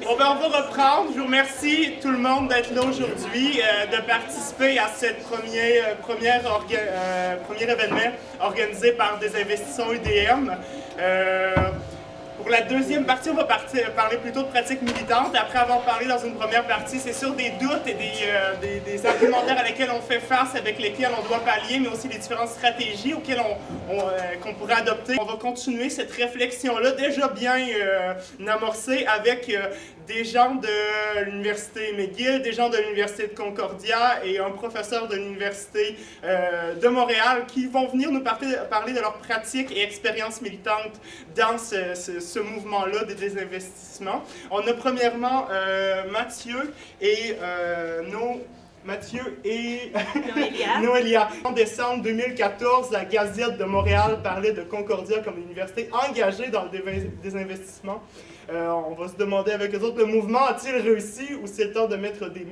Bon, ben, on va reprendre. Je vous remercie tout le monde d'être là aujourd'hui, de participer à cette premier événement organisé par des investisseurs UDM. Pour la deuxième partie, on va parler plutôt de pratique militante. Après avoir parlé dans une première partie, c'est sûr des doutes et des argumentaires à lesquels on fait face, avec lesquels on doit pallier, mais aussi les différentes stratégies auxquelles qu'on pourrait adopter. On va continuer cette réflexion-là déjà bien amorcée avec des gens de l'Université McGill, des gens de l'Université de Concordia et un professeur de l'Université de Montréal qui vont venir nous parler de leurs pratiques et expériences militantes dans ce mouvement-là de désinvestissement. On a premièrement Mathieu et Noélia. En décembre 2014, la Gazette de Montréal parlait de Concordia comme une université engagée dans le désinvestissement. On va se demander avec les autres, le mouvement a-t-il réussi ou c'est le temps de mettre des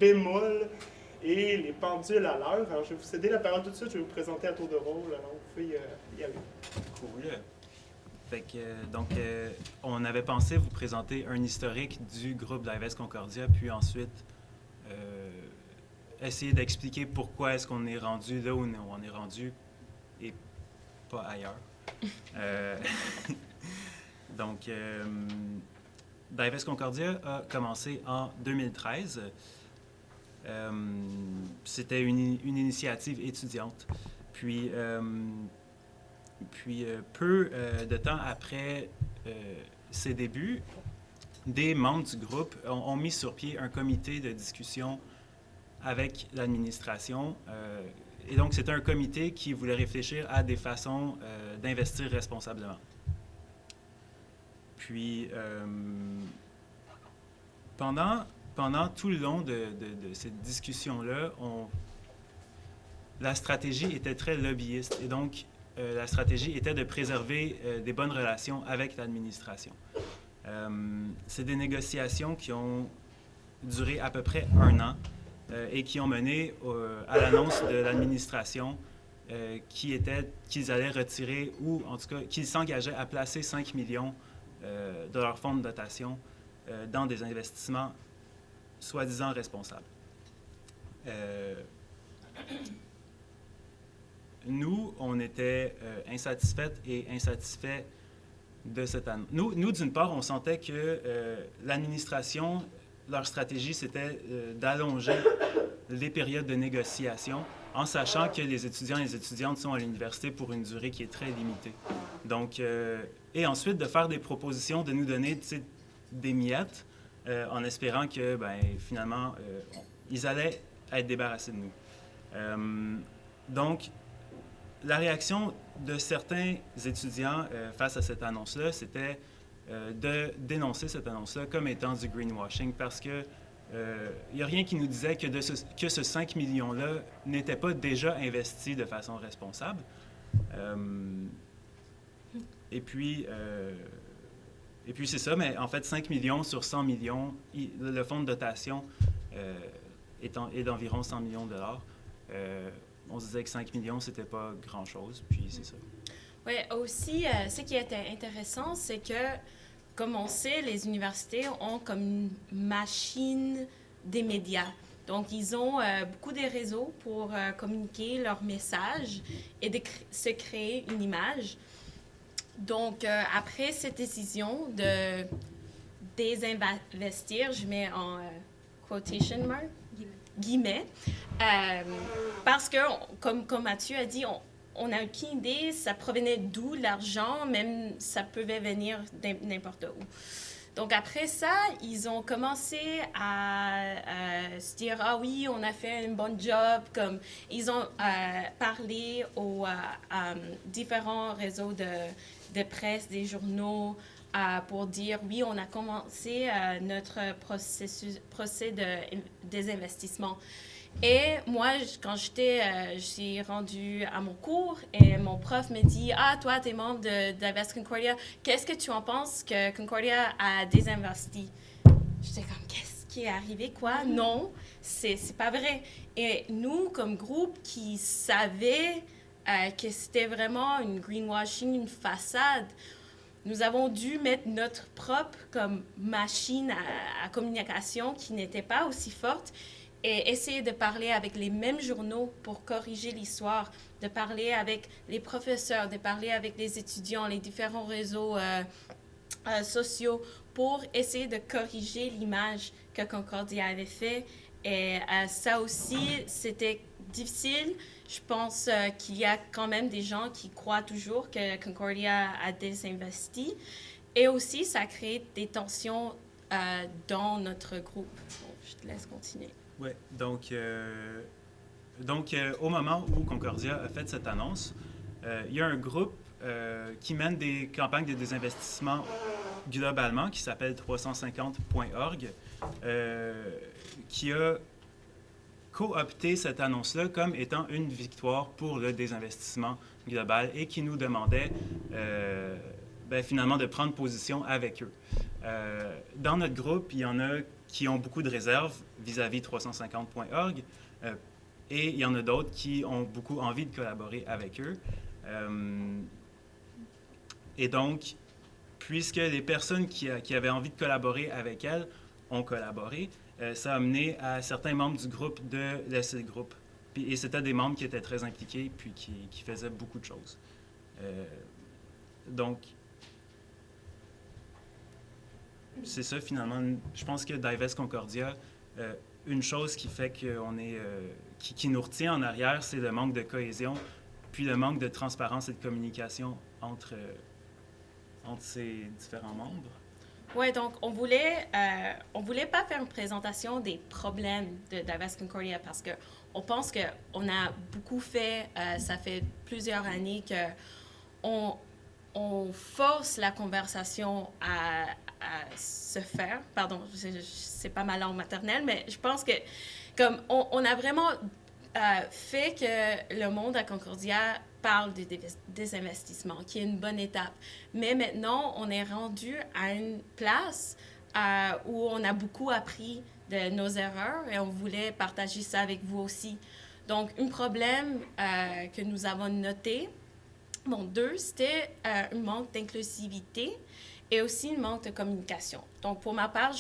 bémols et les pendules à l'heure? Alors, je vais vous céder la parole tout de suite, je vais vous présenter à tour de rôle, alors vous pouvez y aller. Cool. Fait que, on avait pensé vous présenter un historique du groupe Divest Concordia, puis ensuite essayer d'expliquer pourquoi est-ce qu'on est rendu là où on est rendu et pas ailleurs. Divest Concordia a commencé en 2013. C'était une initiative étudiante. Puis peu de temps après ses débuts, des membres du groupe ont mis sur pied un comité de discussion avec l'administration. Et donc, c'était un comité qui voulait réfléchir à des façons d'investir responsablement. Puis, pendant tout le long de cette discussion-là, la stratégie était très lobbyiste. Et donc, la stratégie était de préserver des bonnes relations avec l'administration. C'est des négociations qui ont duré à peu près 1 an et qui ont mené à l'annonce de l'administration qu'ils allaient retirer, ou en tout cas qu'ils s'engageaient à placer 5 millions de leur fonds de dotation dans des investissements soi-disant responsables. Nous, on était insatisfaits et insatisfaits de cette annonce. Nous, d'une part, on sentait que l'administration, leur stratégie, c'était d'allonger les périodes de négociation en sachant que les étudiants et les étudiantes sont à l'université pour une durée qui est très limitée. Donc, et ensuite, de faire des propositions, de nous donner des miettes en espérant que, finalement, ils allaient être débarrassés de nous. Donc, la réaction de certains étudiants face à cette annonce-là, c'était de dénoncer cette annonce-là comme étant du greenwashing parce que il n'y a rien qui nous disait que ce 5 millions-là n'était pas déjà investi de façon responsable. Et puis, c'est ça, mais en fait, 5 millions sur 100 millions, le fonds de dotation est d'environ 100 millions de dollars. On se disait que 5 millions, c'était pas grand-chose, puis c'est ça. Oui, aussi, ce qui est intéressant, c'est que, comme on sait, les universités ont comme une machine des médias. Donc, ils ont beaucoup de réseaux pour communiquer leur message et de se créer une image. Donc, après cette décision de désinvestir, je mets en quotation mark, guillemets, parce que, comme Mathieu a dit, on n'a aucune idée, ça provenait d'où l'argent, même ça pouvait venir n'importe où. Donc après ça, ils ont commencé à se dire « Ah oui, on a fait un bon job », comme ils ont parlé aux différents réseaux de presse, des journaux, pour dire « Oui, on a commencé notre procès de désinvestissement ». Et moi, quand je suis rendue à mon cours et mon prof me dit « Ah, toi, tu es membre de Divest Concordia, qu'est-ce que tu en penses que Concordia a désinvesti? » J'étais comme « Qu'est-ce qui est arrivé, quoi? » Non, c'est pas vrai. Et nous, comme groupe qui savait que c'était vraiment une greenwashing, une façade, nous avons dû mettre notre propre comme machine à communication qui n'était pas aussi forte et essayer de parler avec les mêmes journaux pour corriger l'histoire, de parler avec les professeurs, de parler avec les étudiants, les différents réseaux sociaux pour essayer de corriger l'image que Concordia avait fait. Et ça aussi, c'était difficile. Je pense qu'il y a quand même des gens qui croient toujours que Concordia a désinvesti. Et aussi, ça a créé des tensions dans notre groupe. Bon, je te laisse continuer. Oui, donc au moment où Concordia a fait cette annonce, il y a un groupe qui mène des campagnes de désinvestissement globalement qui s'appelle 350.org, qui a coopté cette annonce-là comme étant une victoire pour le désinvestissement global et qui nous demandait finalement de prendre position avec eux. Dans notre groupe, il y en a qui ont beaucoup de réserves vis-à-vis 350.org et il y en a d'autres qui ont beaucoup envie de collaborer avec eux. Et donc, puisque les personnes qui avaient envie de collaborer avec elles ont collaboré, ça a mené à certains membres du groupe de laisser le groupe. Et c'était des membres qui étaient très impliqués puis qui faisaient beaucoup de choses. Donc, c'est ça finalement. Je pense que Divest Concordia, une chose qui fait qu'on est, qui nous retient en arrière, c'est le manque de cohésion, puis le manque de transparence et de communication entre ces différents membres. Oui, donc on voulait pas faire une présentation des problèmes de Divest Concordia parce que on pense qu'on a beaucoup fait, ça fait plusieurs années qu'on force la conversation à se faire. Pardon, c'est pas ma langue maternelle, mais je pense que comme on a vraiment fait que le monde à Concordia parle de désinvestissement, qui est une bonne étape. Mais maintenant, on est rendu à une place où on a beaucoup appris de nos erreurs et on voulait partager ça avec vous aussi. Donc, un problème que nous avons noté, c'était un manque d'inclusivité et aussi un manque de communication. Donc, pour ma part,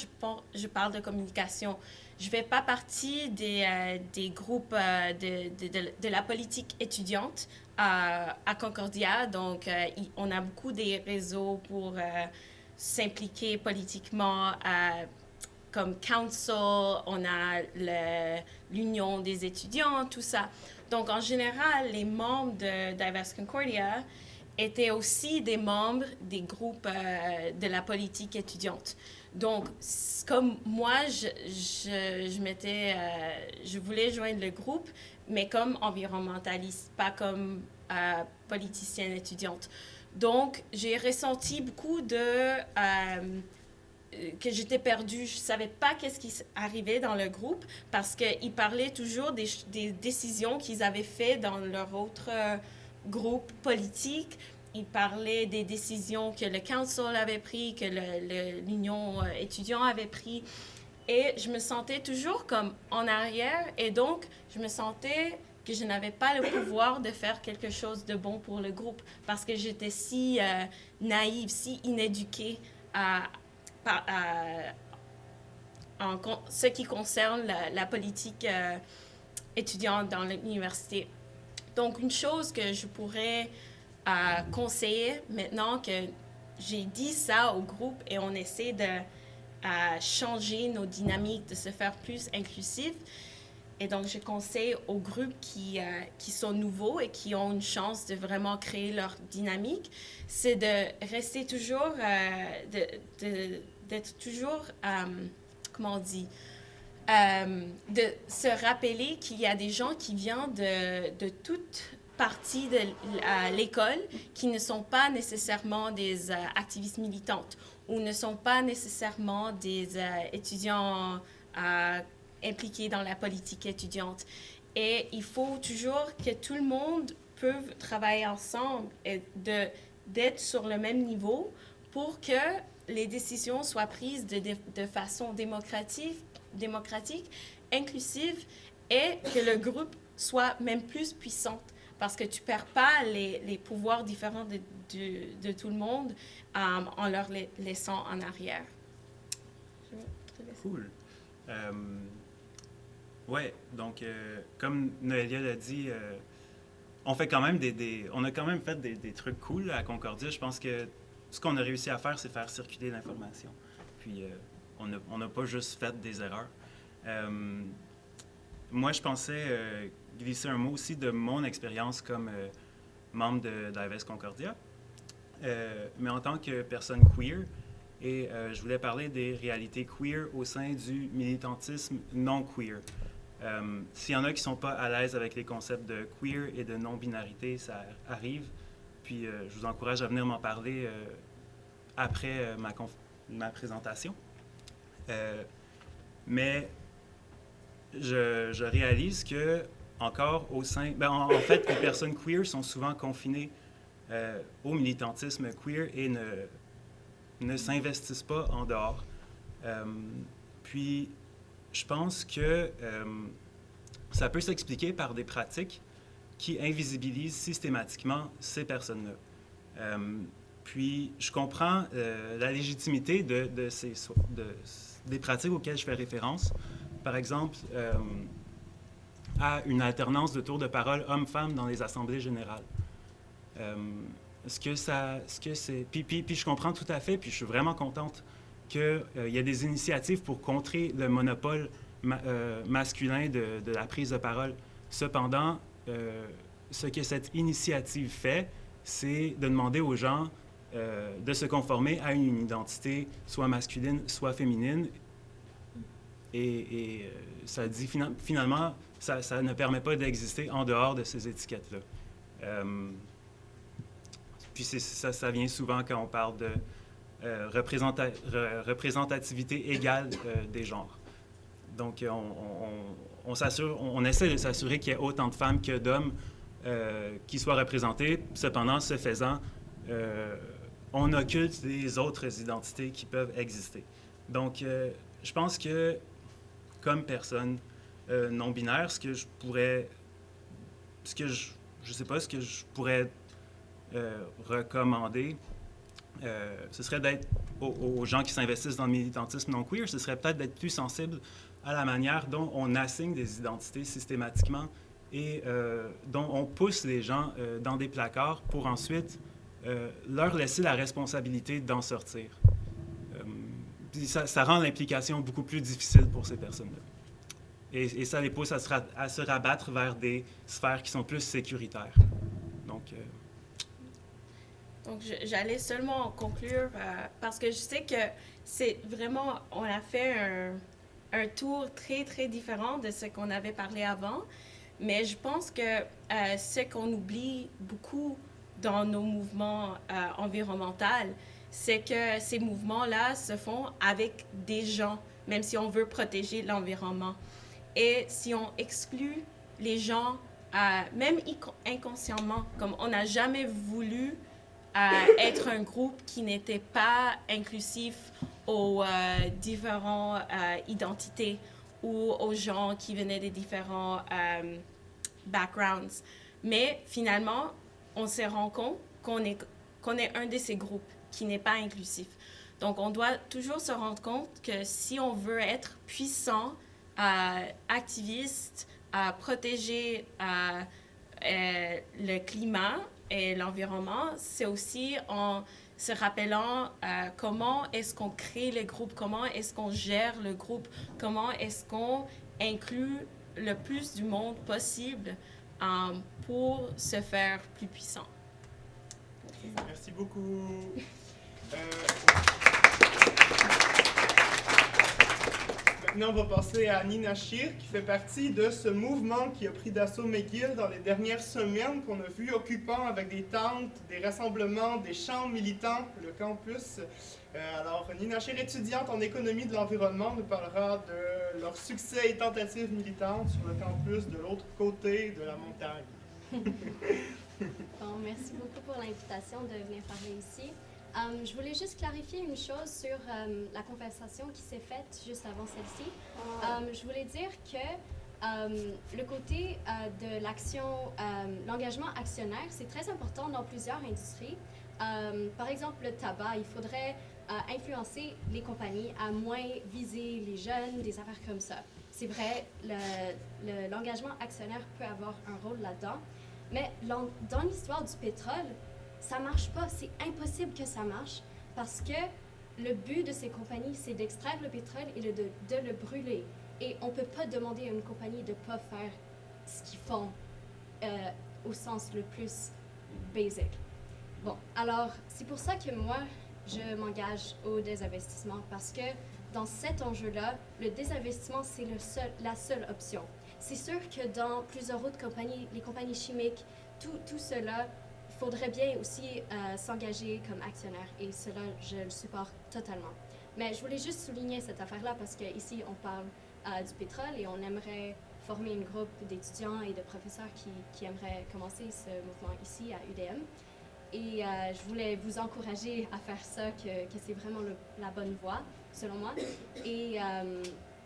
je parle de communication. Je ne fais pas partie des groupes de la politique étudiante à Concordia. Donc, on a beaucoup des réseaux pour s'impliquer politiquement, comme Council, on a l'Union des étudiants, tout ça. Donc, en général, les membres de Divest Concordia étaient aussi des membres des groupes de la politique étudiante. Donc, comme moi, je voulais joindre le groupe, mais comme environnementaliste, pas comme politicienne étudiante. Donc, j'ai ressenti beaucoup que j'étais perdue. Je ne savais pas qu'est-ce qui arrivait dans le groupe parce qu'ils parlaient toujours des décisions qu'ils avaient faites dans leur autre groupe politique. Ils parlaient des décisions que le Council avait prises, que l'Union étudiant avait prises. Et je me sentais toujours comme en arrière. Et donc, je me sentais que je n'avais pas le pouvoir de faire quelque chose de bon pour le groupe parce que j'étais si naïve, si inéduquée en ce qui concerne la politique étudiante dans l'université. Donc, une chose que je pourrais conseiller maintenant que j'ai dit ça au groupe et on essaie de changer nos dynamiques, de se faire plus inclusif. Et donc, je conseille aux groupes qui sont nouveaux et qui ont une chance de vraiment créer leur dynamique, c'est de rester toujours, d'être toujours, comment on dit, de se rappeler qu'il y a des gens qui viennent de toutes parties de l'école qui ne sont pas nécessairement des activistes militantes ou ne sont pas nécessairement des étudiants impliqués dans la politique étudiante. Et il faut toujours que tout le monde peut travailler ensemble et d'être sur le même niveau pour que les décisions soient prises de façon démocratique, inclusive et que le groupe soit même plus puissant. parce que tu perds pas les pouvoirs différents de tout le monde en leur laissant en arrière. Cool. Ouais, donc comme Noélia l'a dit, on fait quand même on a quand même fait des trucs cool à Concordia. Je pense que ce qu'on a réussi à faire, c'est faire circuler l'information. Puis on n'a pas juste fait des erreurs. Moi, je pensais glisser un mot aussi de mon expérience comme membre de d'AVS Concordia, mais en tant que personne queer. Et je voulais parler des réalités queer au sein du militantisme non queer. S'il y en a qui ne sont pas à l'aise avec les concepts de queer et de non-binarité, ça arrive. Puis je vous encourage à venir m'en parler après ma présentation. Mais je réalise que, encore au sein... en fait, les personnes queer sont souvent confinées au militantisme queer et ne s'investissent pas en dehors. Puis, je pense que ça peut s'expliquer par des pratiques qui invisibilisent systématiquement ces personnes-là. Puis, je comprends la légitimité des pratiques auxquelles je fais référence. Par exemple, à une alternance de tours de parole hommes-femmes dans les assemblées générales. Puis je comprends tout à fait, puis je suis vraiment contente qu'il y ait des initiatives pour contrer le monopole masculin de la prise de parole. Cependant, ce que cette initiative fait, c'est de demander aux gens de se conformer à une identité soit masculine, soit féminine. Et ça dit finalement, ça ne permet pas d'exister en dehors de ces étiquettes-là. Puis ça vient souvent quand on parle de représentativité égale des genres. Donc, on essaie de s'assurer qu'il y ait autant de femmes que d'hommes qui soient représentés. Cependant, ce faisant, on occulte les autres identités qui peuvent exister. Donc, je pense que, comme personne non-binaire, ce que je pourrais recommander, ce serait d'être aux gens qui s'investissent dans le militantisme non queer, ce serait peut-être d'être plus sensible à la manière dont on assigne des identités systématiquement et dont on pousse les gens dans des placards pour ensuite leur laisser la responsabilité d'en sortir. Ça rend l'implication beaucoup plus difficile pour ces personnes-là. Et ça les pousse à se rabattre vers des sphères qui sont plus sécuritaires. Donc, j'allais seulement conclure parce que je sais que c'est vraiment, on a fait un tour très, très différent de ce qu'on avait parlé avant, mais je pense que ce qu'on oublie beaucoup dans nos mouvements environnementaux, c'est que ces mouvements-là se font avec des gens, même si on veut protéger l'environnement. Et si on exclut les gens, même inconsciemment, comme on n'a jamais voulu être un groupe qui n'était pas inclusif aux différentes identités ou aux gens qui venaient des différents backgrounds. Mais finalement, on se rend compte qu'on est un de ces groupes qui n'est pas inclusif. Donc, on doit toujours se rendre compte que si on veut être puissant, activiste, protéger le climat et l'environnement, c'est aussi en se rappelant comment est-ce qu'on crée le groupe, comment est-ce qu'on gère le groupe, comment est-ce qu'on inclut le plus du monde possible pour se faire plus puissant. Merci beaucoup. Maintenant, on va passer à Nina Shir, qui fait partie de ce mouvement qui a pris d'assaut McGill dans les dernières semaines, qu'on a vu occupant avec des tentes, des rassemblements, des chants militants, le campus. Alors, Nina Shir, étudiante en économie de l'environnement, nous parlera de leur succès et tentatives militantes sur le campus de l'autre côté de la montagne. Bon, merci beaucoup pour l'invitation de venir parler ici. Je voulais juste clarifier une chose sur la conversation qui s'est faite juste avant celle-ci. Je voulais dire que le côté de l'engagement actionnaire, c'est très important dans plusieurs industries. Par exemple, le tabac, il faudrait influencer les compagnies à moins viser les jeunes, des affaires comme ça. C'est vrai, l'engagement actionnaire peut avoir un rôle là-dedans, mais dans l'histoire du pétrole, ça marche pas. C'est impossible que ça marche parce que le but de ces compagnies, c'est d'extraire le pétrole et de le brûler. Et on ne peut pas demander à une compagnie de ne pas faire ce qu'ils font au sens le plus basic. Bon, alors, c'est pour ça que moi, je m'engage au désinvestissement parce que dans cet enjeu-là, le désinvestissement, c'est la seule option. C'est sûr que dans plusieurs autres compagnies, les compagnies chimiques, tout cela, il faudrait bien aussi s'engager comme actionnaire et cela, je le supporte totalement. Mais je voulais juste souligner cette affaire-là parce qu'ici, on parle du pétrole et on aimerait former un groupe d'étudiants et de professeurs qui aimeraient commencer ce mouvement ici à UDM. Et je voulais vous encourager à faire ça, que c'est vraiment la bonne voie, selon moi. Et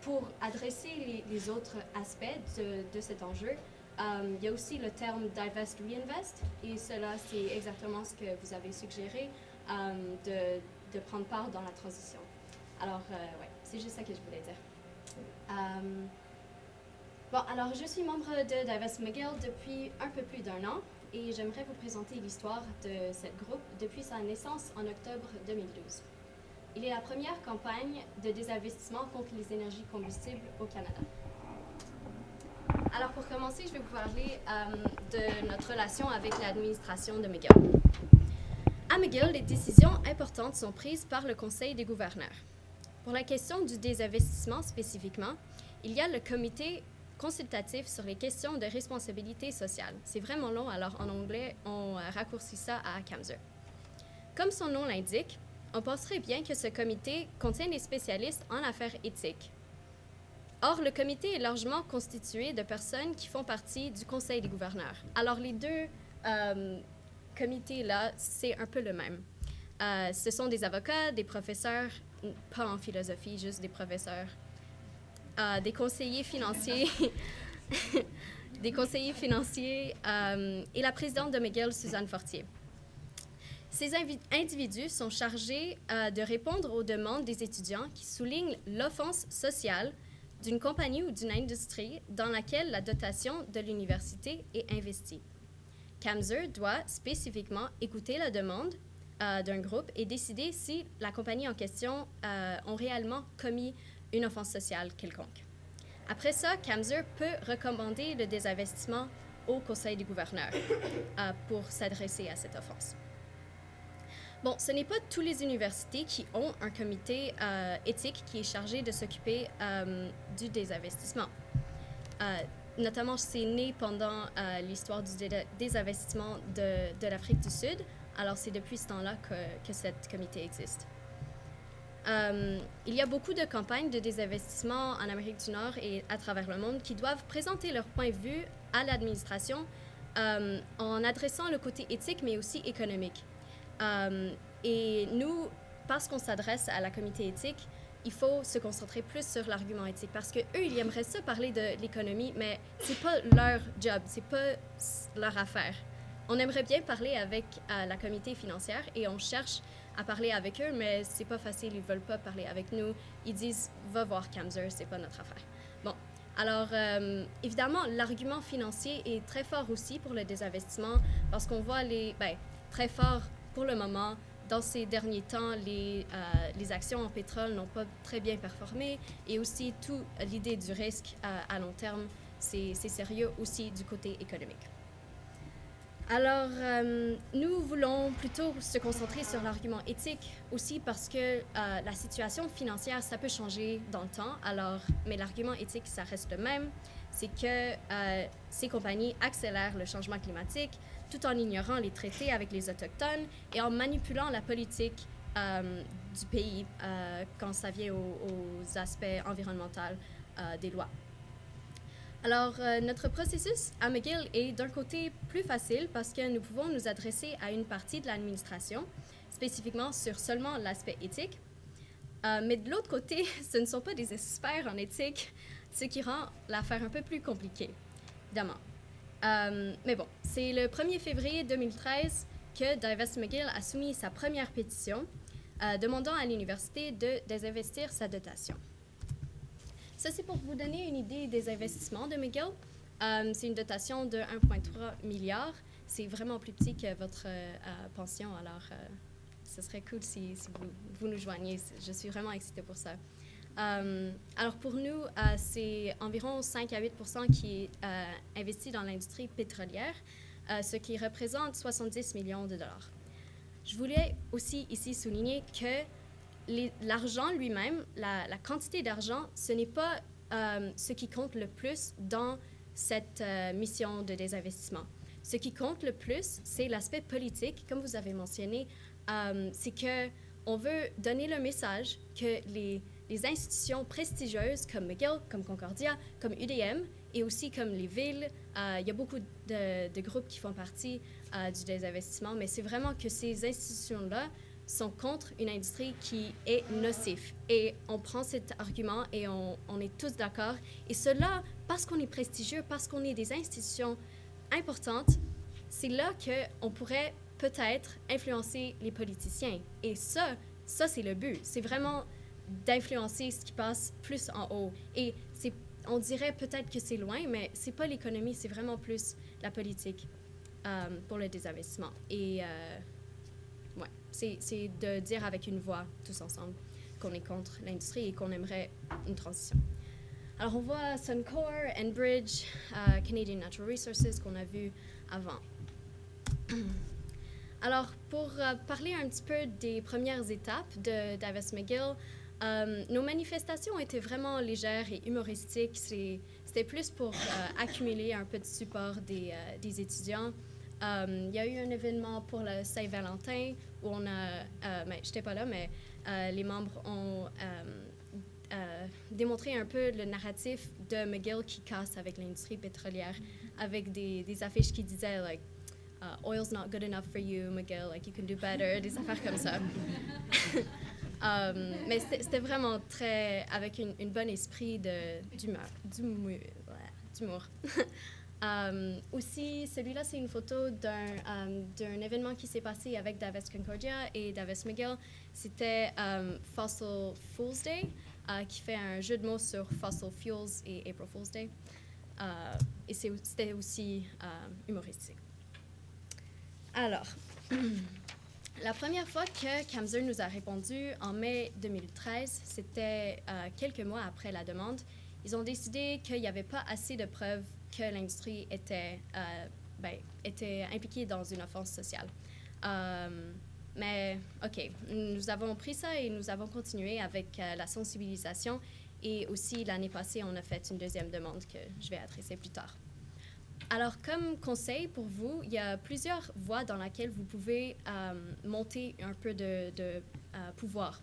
pour adresser les autres aspects de cet enjeu, il y a aussi le terme « divest, reinvest », et cela, c'est exactement ce que vous avez suggéré, de prendre part dans la transition. Alors, ouais, c'est juste ça que je voulais dire. Bon, alors je suis membre de Divest McGill depuis un peu plus d'1 an et j'aimerais vous présenter l'histoire de ce groupe depuis sa naissance en octobre 2012. Il est la première campagne de désinvestissement contre les énergies combustibles au Canada. Alors pour commencer, je vais vous parler de notre relation avec l'administration de McGill. À McGill, les décisions importantes sont prises par le Conseil des gouverneurs. Pour la question du désinvestissement spécifiquement, il y a le comité consultatif sur les questions de responsabilité sociale. C'est vraiment long, alors en anglais, on raccourcit ça à CAMSUR. Comme son nom l'indique, on penserait bien que ce comité contient des spécialistes en affaires éthiques. Or, le comité est largement constitué de personnes qui font partie du Conseil des gouverneurs. Alors, les deux comités-là, c'est un peu le même. Ce sont des avocats, des professeurs, pas en philosophie, juste des professeurs, des conseillers financiers, et la présidente de McGill, Suzanne Fortier. Ces individus sont chargés de répondre aux demandes des étudiants qui soulignent l'offense sociale d'une compagnie ou d'une industrie dans laquelle la dotation de l'université est investie. CAMSUR doit spécifiquement écouter la demande d'un groupe et décider si la compagnie en question ont réellement commis une offense sociale quelconque. Après ça, CAMSUR peut recommander le désinvestissement au Conseil des gouverneurs pour s'adresser à cette offense. Bon, ce n'est pas toutes les universités qui ont un comité éthique qui est chargé de s'occuper du désinvestissement. Notamment, c'est né pendant l'histoire du désinvestissement de l'Afrique du Sud. Alors, c'est depuis ce temps-là que ce comité existe. Il y a beaucoup de campagnes de désinvestissement en Amérique du Nord et à travers le monde qui doivent présenter leur point de vue à l'administration en adressant le côté éthique, mais aussi économique. Et nous, parce qu'on s'adresse à la comité éthique, il faut se concentrer plus sur l'argument éthique parce qu'eux, ils aimeraient ça parler de l'économie, mais c'est pas leur job, c'est pas leur affaire. On aimerait bien parler avec la comité financière et on cherche à parler avec eux, mais c'est pas facile, ils veulent pas parler avec nous. Ils disent « va voir CAMSUR, c'est pas notre affaire ». Bon, alors évidemment, l'argument financier est très fort aussi pour le désinvestissement parce qu'on voit très fort pour le moment. Dans ces derniers temps, les actions en pétrole n'ont pas très bien performé et aussi toute l'idée du risque à long terme, c'est sérieux aussi du côté économique. Alors, nous voulons plutôt se concentrer sur l'argument éthique aussi parce que la situation financière, ça peut changer dans le temps. Alors, mais l'argument éthique, ça reste le même. C'est que ces compagnies accélèrent le changement climatique tout en ignorant les traités avec les Autochtones et en manipulant la politique du pays quand ça vient aux aspects environnementaux des lois. Alors, notre processus à McGill est d'un côté plus facile parce que nous pouvons nous adresser à une partie de l'administration, spécifiquement sur seulement l'aspect éthique. Mais de l'autre côté, ce ne sont pas des experts en éthique, ce qui rend l'affaire un peu plus compliquée, évidemment. Mais bon, c'est le 1er février 2013 que Divest McGill a soumis sa première pétition demandant à l'université de désinvestir sa dotation. Ça, c'est pour vous donner une idée des investissements de McGill. C'est une dotation de 1,3 milliard. C'est vraiment plus petit que votre pension, alors ce serait cool si vous nous joignez. Je suis vraiment excitée pour ça. Alors pour nous, c'est environ 5 à 8 % qui est investi dans l'industrie pétrolière, ce qui représente 70 millions de dollars. Je voulais aussi ici souligner que l'argent lui-même, la quantité d'argent, ce n'est pas ce qui compte le plus dans cette mission de désinvestissement. Ce qui compte le plus, c'est l'aspect politique, comme vous avez mentionné. C'est qu'on veut donner le message que les institutions prestigieuses comme McGill, comme Concordia, comme UDM et aussi comme les villes, il y a beaucoup de groupes qui font partie du désinvestissement, mais c'est vraiment que ces institutions-là sont contre une industrie qui est nocive. Et on prend cet argument et on est tous d'accord. Et cela, parce qu'on est prestigieux, parce qu'on est des institutions importantes, c'est là qu'on pourrait peut-être influencer les politiciens. Et ça c'est le but. C'est vraiment d'influencer ce qui passe plus en haut. Et on dirait peut-être que c'est loin, mais c'est pas l'économie, c'est vraiment plus la politique pour le désinvestissement. Et ouais, c'est de dire avec une voix, tous ensemble, qu'on est contre l'industrie et qu'on aimerait une transition. Alors, on voit Suncor, Enbridge, Canadian Natural Resources qu'on a vu avant. Alors, pour parler un petit peu des premières étapes de Divest McGill, nos manifestations étaient vraiment légères et humoristiques. C'était plus pour accumuler un peu de support des étudiants. Il y a eu un événement pour le Saint-Valentin où on a, je n'étais pas là, mais les membres ont démontré un peu le narratif de McGill qui casse avec l'industrie pétrolière, avec des affiches qui disaient like, oil's not good enough for you, McGill, like you can do better, des affaires comme ça. Mais c'était vraiment très avec une bonne esprit d'humour. Aussi, celui-là, c'est une photo d'un événement qui s'est passé avec Divest Concordia et Divest McGill. C'était Fossil Fool's Day, qui fait un jeu de mots sur Fossil Fuels et April Fool's Day. Et c'était aussi humoristique. Alors, la première fois que CAMSUR nous a répondu en mai 2013, c'était quelques mois après la demande. Ils ont décidé qu'il n'y avait pas assez de preuves que l'industrie était impliquée dans une offense sociale. Mais, OK, nous avons pris ça et nous avons continué avec la sensibilisation. Et aussi, l'année passée, on a fait une deuxième demande que je vais adresser plus tard. Alors, comme conseil pour vous, il y a plusieurs voies dans lesquelles vous pouvez monter un peu de pouvoir.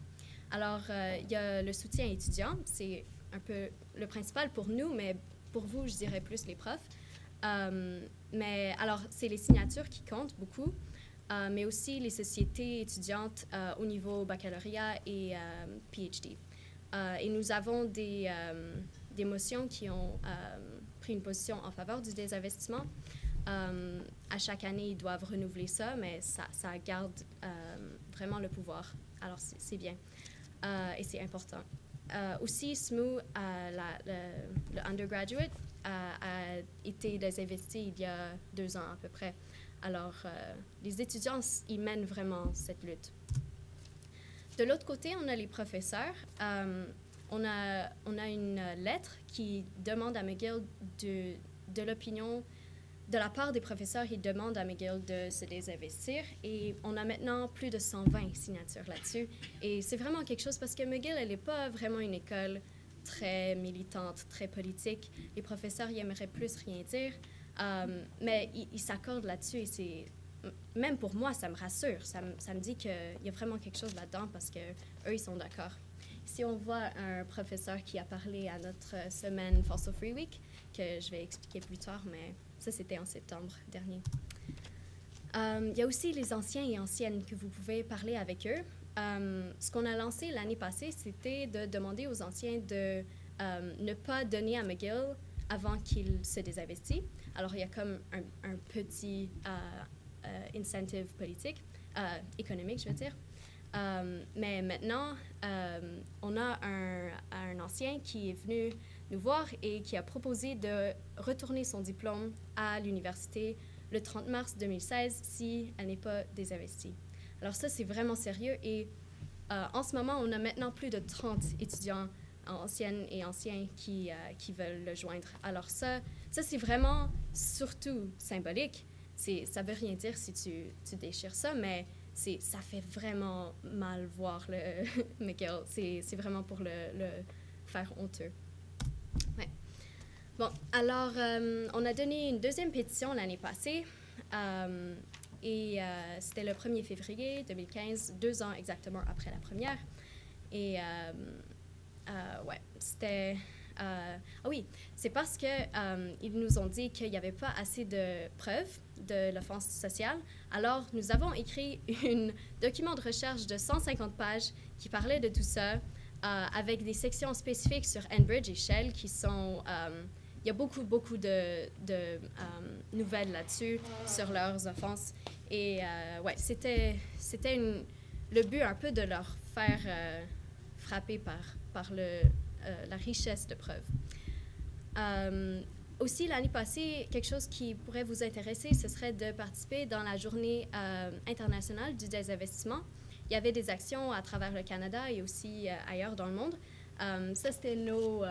Alors, il y a le soutien étudiant, c'est un peu le principal pour nous, mais pour vous, je dirais plus les profs. Mais alors, c'est les signatures qui comptent beaucoup, mais aussi les sociétés étudiantes au niveau baccalauréat et PhD. Et nous avons des motions qui ont pris une position en faveur du désinvestissement. À chaque année, ils doivent renouveler ça, mais ça garde vraiment le pouvoir. Alors, c'est bien et c'est important. Aussi, SMU, le undergraduate, a été désinvesti il y a 2 ans à peu près. Alors, les étudiants, ils mènent vraiment cette lutte. De l'autre côté, on a les professeurs. On a une lettre qui demande à McGill de l'opinion, de la part des professeurs, ils demandent à McGill de se désinvestir et on a maintenant plus de 120 signatures là-dessus. Et c'est vraiment quelque chose parce que McGill, elle n'est pas vraiment une école très militante, très politique. Les professeurs, ils aimeraient plus rien dire, mais ils s'accordent là-dessus et même pour moi, ça me rassure. Ça me dit qu'il y a vraiment quelque chose là-dedans parce qu'eux, ils sont d'accord. Ici, on voit un professeur qui a parlé à notre semaine Fossil Free Week, que je vais expliquer plus tard, mais ça, c'était en septembre dernier. Il y a aussi les anciens et anciennes que vous pouvez parler avec eux. Ce qu'on a lancé l'année passée, c'était de demander aux anciens de ne pas donner à McGill avant qu'il se désinvestisse. Alors, il y a comme un petit incentive politique, économique, je veux dire. Mais maintenant, on a un ancien qui est venu nous voir et qui a proposé de retourner son diplôme à l'université le 30 mars 2016 si elle n'est pas désinvestie. Alors ça, c'est vraiment sérieux et en ce moment, on a maintenant plus de 30 étudiants anciennes et anciens qui veulent le joindre. Alors ça c'est vraiment surtout symbolique. Ça ne veut rien dire si tu déchires ça, mais ça fait vraiment mal voir le McGill. C'est vraiment pour le faire honteux. Ouais. Bon, alors, on a donné une deuxième pétition l'année passée. C'était le 1er février 2015, 2 ans exactement après la première. Et ouais, c'était... oui, c'est parce qu'ils nous ont dit qu'il n'y avait pas assez de preuves de l'offense sociale. Alors, nous avons écrit un document de recherche de 150 pages qui parlait de tout ça, avec des sections spécifiques sur Enbridge et Shell qui sont... il y a beaucoup de nouvelles là-dessus, sur leurs offenses. Et ouais, c'était le but un peu de leur faire frapper par la richesse de preuves. Aussi, l'année passée, quelque chose qui pourrait vous intéresser, ce serait de participer dans la journée internationale du désinvestissement. Il y avait des actions à travers le Canada et aussi ailleurs dans le monde. Ça, c'était nos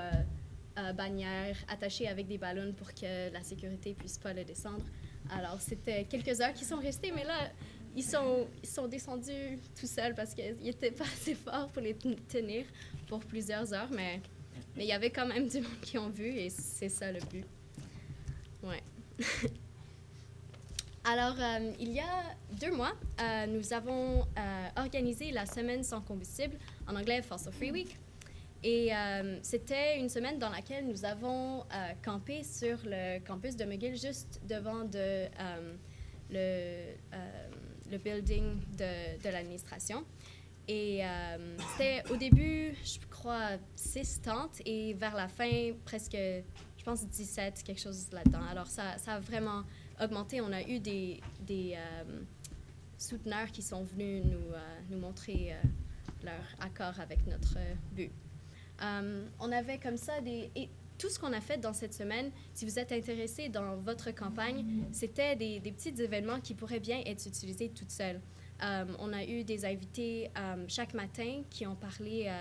bannières attachées avec des ballons pour que la sécurité ne puisse pas le descendre. Alors, c'était quelques heures qui sont restées, mais là, ils sont descendus tout seuls parce qu'ils n'étaient pas assez forts pour les tenir pour plusieurs heures, mais il y avait quand même du monde qui ont vu et c'est ça le but. Ouais. Alors, il y a 2 mois, nous avons organisé la Semaine sans combustible, en anglais Fossil Free Week. Et c'était une semaine dans laquelle nous avons campé sur le campus de McGill, juste devant le building de l'administration. Et c'était au début, je crois, 6 tentes et vers la fin, presque, je pense, 17, quelque chose là-dedans. Alors, ça a vraiment augmenté. On a eu des souteneurs qui sont venus nous montrer leur accord avec notre but. On avait comme ça et tout ce qu'on a fait dans cette semaine, si vous êtes intéressé dans votre campagne, c'était des petits événements qui pourraient bien être utilisés toutes seules. On a eu des invités chaque matin qui ont parlé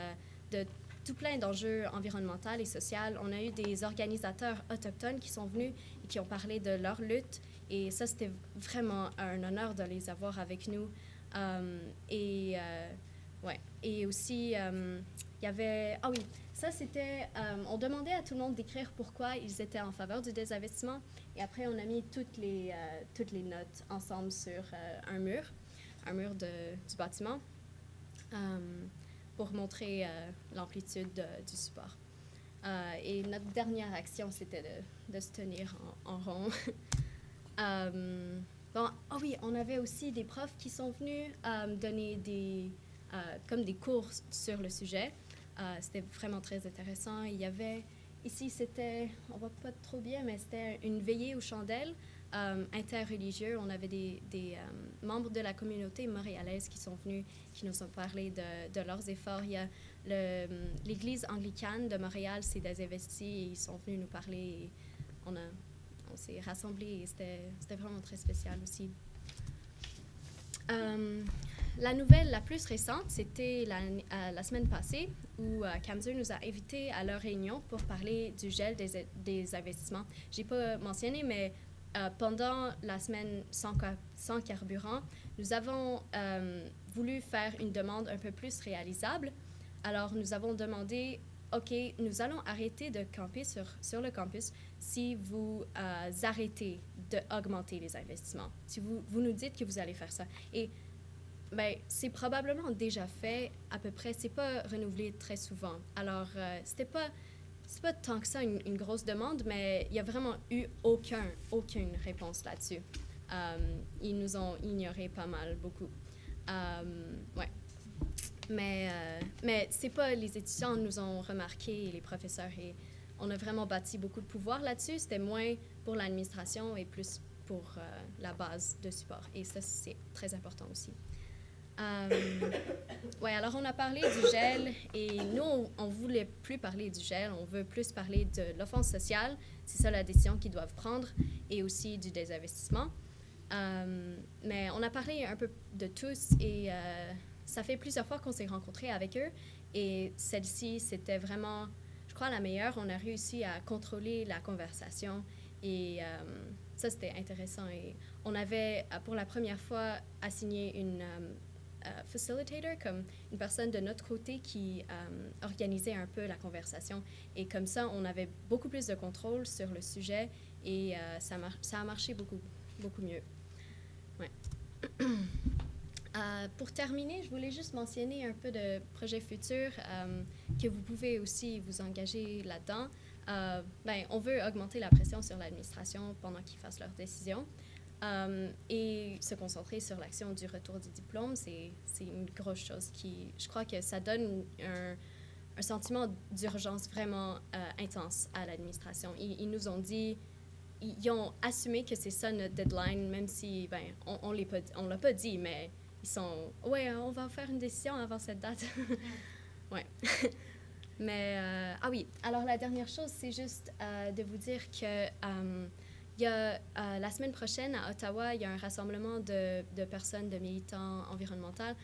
de tout plein d'enjeux environnementaux et sociaux. On a eu des organisateurs autochtones qui sont venus et qui ont parlé de leur lutte. Et ça, c'était vraiment un honneur de les avoir avec nous. Ouais. Et aussi, il y avait... Ah oui, ça c'était... on demandait à tout le monde d'écrire pourquoi ils étaient en faveur du désinvestissement. Et après, on a mis toutes les notes ensemble sur un mur du bâtiment pour montrer l'amplitude du support. Et notre dernière action, c'était de se tenir en rond. Oui, on avait aussi des profs qui sont venus donner comme des cours sur le sujet. C'était vraiment très intéressant. Il y avait, ici, on ne voit pas trop bien, mais c'était une veillée aux chandelles interreligieux. On avait des membres de la communauté montréalaise qui sont venus, qui nous ont parlé de leurs efforts. Il y a l'Église anglicane de Montréal s'est désinvestie et ils sont venus nous parler. Et on s'est rassemblés et c'était vraiment très spécial aussi. La nouvelle la plus récente, c'était la semaine passée où CAMSUR nous a invités à leur réunion pour parler du gel des investissements. Je n'ai pas mentionné, mais pendant la semaine sans carburant, nous avons voulu faire une demande un peu plus réalisable. Alors, nous avons demandé, OK, nous allons arrêter de camper sur le campus si vous arrêtez d'augmenter les investissements. Si vous nous dites que vous allez faire ça. Et c'est probablement déjà fait à peu près. C'est pas renouvelé très souvent. Alors, c'est pas tant que ça une grosse demande, mais il n'y a vraiment eu aucune réponse là-dessus. Ils nous ont ignoré pas mal, beaucoup. Ouais. mais c'est pas les étudiants nous ont remarqué et les professeurs et on a vraiment bâti beaucoup de pouvoir là-dessus. C'était moins pour l'administration et plus pour la base de support. Et ça, c'est très important aussi. Ouais, alors on a parlé du gel et nous, on voulait plus parler du gel, on veut plus parler de l'offense sociale. C'est ça la décision qu'ils doivent prendre et aussi du désinvestissement. Mais on a parlé un peu de tous et ça fait plusieurs fois qu'on s'est rencontrés avec eux et celle-ci, c'était vraiment, je crois, la meilleure. On a réussi à contrôler la conversation et ça, c'était intéressant. Et on avait, pour la première fois, assigné une facilitator, comme une personne de notre côté qui organisait un peu la conversation. Et comme ça, on avait beaucoup plus de contrôle sur le sujet et ça a marché beaucoup mieux. Ouais. Pour terminer, je voulais juste mentionner un peu de projets futurs que vous pouvez aussi vous engager là-dedans. On veut augmenter la pression sur l'administration pendant qu'ils fassent leurs décisions et se concentrer sur l'action du retour du diplôme. C'est une grosse chose qui, je crois que ça donne un sentiment d'urgence vraiment intense à l'administration. Ils nous ont dit, ils ont assumé que c'est ça notre deadline, même si, on l'a pas dit, mais ils sont, ouais, on va faire une décision avant cette date. Ouais. Mais, oui, alors la dernière chose, c'est juste de vous dire que il y a, la semaine prochaine à Ottawa, il y a un rassemblement de personnes, de militants environnementaux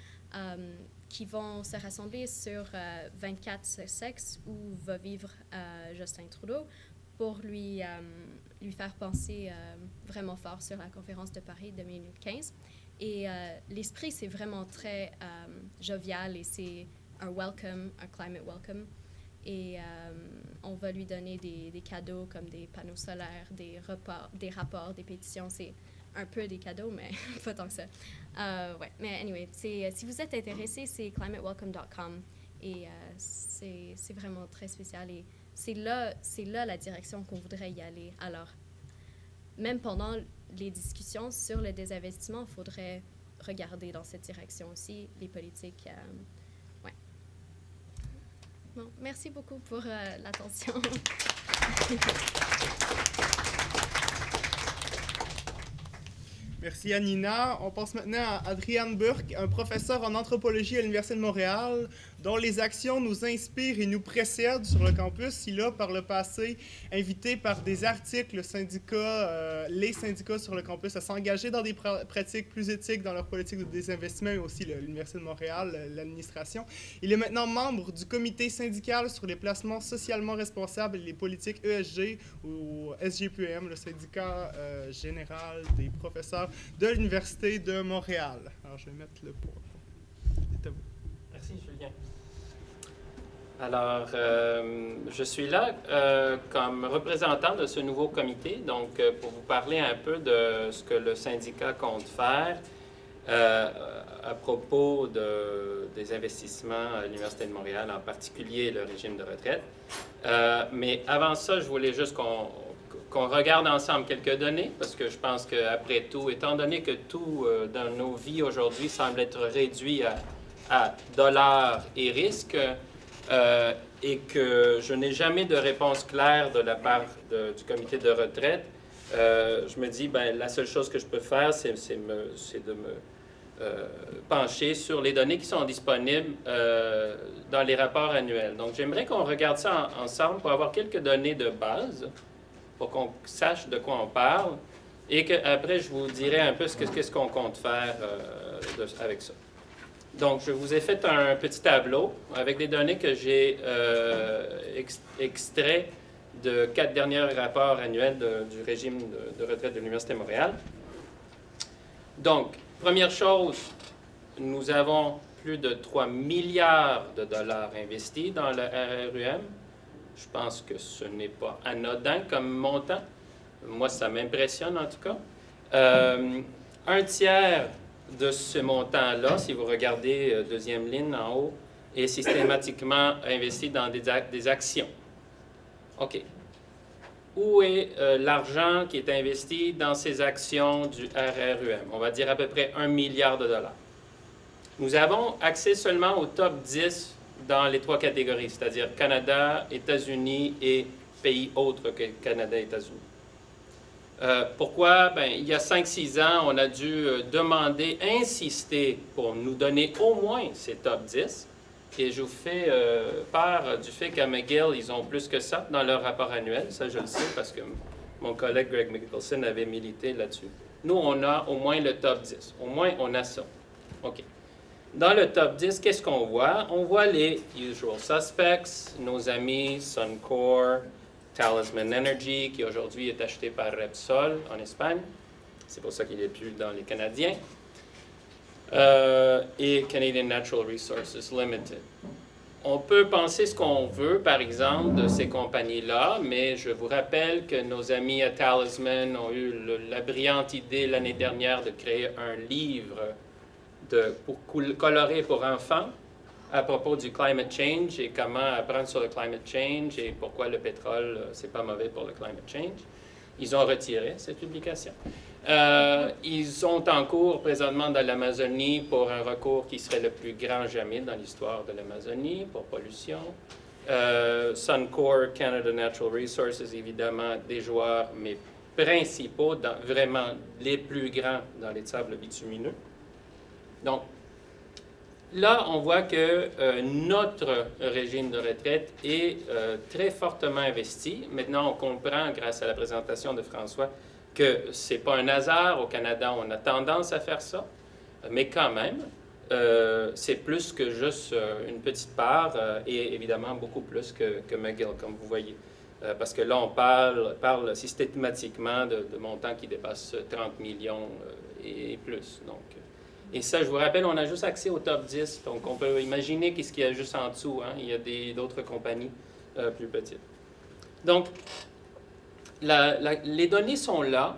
qui vont se rassembler sur 24 sexes où va vivre Justin Trudeau pour lui faire penser vraiment fort sur la conférence de Paris de 2015. Et l'esprit, c'est vraiment très jovial et c'est un welcome, un climate welcome. Et on va lui donner des cadeaux comme des panneaux solaires, des rapports, des pétitions. C'est un peu des cadeaux, mais pas tant que ça. Ouais. Mais anyway, si vous êtes intéressé, c'est climatewelcome.com. Et c'est vraiment très spécial. Et c'est là la direction qu'on voudrait y aller. Alors, même pendant les discussions sur le désinvestissement, il faudrait regarder dans cette direction aussi, les politiques. Ouais. Bon, merci beaucoup pour l'attention. Merci Anina. On passe maintenant à Adrian Burke, un professeur en anthropologie à l'Université de Montréal, dont les actions nous inspirent et nous précèdent sur le campus. Il a, par le passé, invité par des articles les syndicats sur le campus à s'engager dans des pratiques plus éthiques dans leur politique de désinvestissement, mais aussi l'Université de Montréal, l'administration. Il est maintenant membre du comité syndical sur les placements socialement responsables et les politiques ESG, ou SGPM, le syndicat général des professeurs de l'Université de Montréal. Alors, je vais mettre le point. C'est à vous. Merci, Julien. Alors, je suis là comme représentant de ce nouveau comité, donc pour vous parler un peu de ce que le syndicat compte faire à propos des investissements à l'Université de Montréal, en particulier le régime de retraite. Mais avant ça, je voulais juste qu'on regarde ensemble quelques données, parce que je pense qu'après tout, étant donné que tout dans nos vies aujourd'hui semble être réduit à dollars et risques, et que je n'ai jamais de réponse claire de la part du comité de retraite, je me dis, la seule chose que je peux faire, c'est de me pencher sur les données qui sont disponibles dans les rapports annuels. Donc, j'aimerais qu'on regarde ça ensemble pour avoir quelques données de base, pour qu'on sache de quoi on parle, et qu'après, je vous dirai un peu qu'est-ce qu'on compte faire avec ça. Donc, je vous ai fait un petit tableau avec des données que j'ai extraits de 4 derniers rapports annuels du régime de retraite de l'Université de Montréal. Donc, première chose, nous avons plus de 3 milliards de dollars investis dans le RRUM. Je pense que ce n'est pas anodin comme montant. Moi, ça m'impressionne en tout cas. Un tiers de ce montant-là, si vous regardez deuxième ligne en haut, est systématiquement investi dans des actions. OK. Où est l'argent qui est investi dans ces actions du RRUM? On va dire à peu près 1 milliard de dollars. Nous avons accès seulement au top 10 dans les 3 catégories, c'est-à-dire Canada, États-Unis et pays autres que Canada et États-Unis. Pourquoi? Ben, il y a 5-6 ans, on a dû demander, insister pour nous donner au moins ces top 10. Et je vous fais part du fait qu'à McGill, ils ont plus que ça dans leur rapport annuel. Ça, je le sais parce que mon collègue Greg Mickelson avait milité là-dessus. Nous, on a au moins le top 10. Au moins, on a ça. OK. Dans le top 10, qu'est-ce qu'on voit? On voit les usual suspects, nos amis Suncor, Talisman Energy, qui aujourd'hui est acheté par Repsol en Espagne. C'est pour ça qu'il n'est plus dans les Canadiens. Et Canadian Natural Resources Limited. On peut penser ce qu'on veut, par exemple, de ces compagnies-là, mais je vous rappelle que nos amis à Talisman ont eu la brillante idée l'année dernière de créer un livre pour colorer pour enfants à propos du climate change et comment apprendre sur le climate change et pourquoi le pétrole, c'est pas mauvais pour le climate change. Ils ont retiré cette publication. Ils sont en cours présentement dans l'Amazonie pour un recours qui serait le plus grand jamais dans l'histoire de l'Amazonie pour pollution. Suncor, Canada Natural Resources, évidemment, des joueurs, mais principaux, vraiment les plus grands dans les sables bitumineux. Donc, là, on voit que notre régime de retraite est très fortement investi. Maintenant, on comprend, grâce à la présentation de François, que ce n'est pas un hasard. Au Canada, on a tendance à faire ça. Mais quand même, c'est plus que juste une petite part et évidemment beaucoup plus que McGill, comme vous voyez. Parce que là, on parle systématiquement de montants qui dépassent 30 millions et plus. Donc, et ça, je vous rappelle, on a juste accès au top 10. Donc, on peut imaginer qu'est-ce qu'il y a juste en dessous. Hein? Il y a d'autres compagnies plus petites. Donc, les données sont là.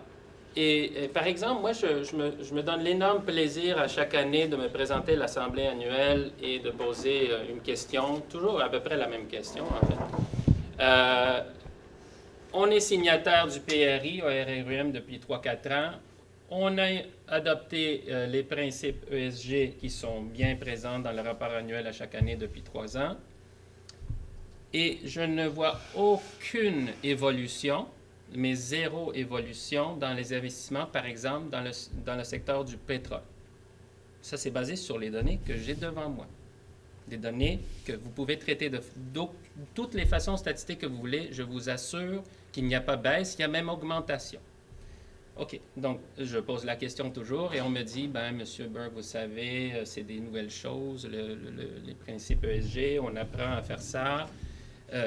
Et par exemple, moi, je me donne l'énorme plaisir à chaque année de me présenter à l'Assemblée annuelle et de poser une question, toujours à peu près la même question, en fait. On est signataire du PRI, ORRUM, depuis 3-4 ans. On a adopté les principes ESG qui sont bien présents dans le rapport annuel à chaque année depuis 3 ans. Et je ne vois aucune évolution, mais zéro évolution dans les investissements, par exemple, dans le secteur du pétrole. Ça, c'est basé sur les données que j'ai devant moi. Des données que vous pouvez traiter de toutes les façons statistiques que vous voulez. Je vous assure qu'il n'y a pas baisse, il y a même augmentation. OK. Donc, je pose la question toujours et on me dit, ben, M. Burke, vous savez, c'est des nouvelles choses, les principes ESG, on apprend à faire ça.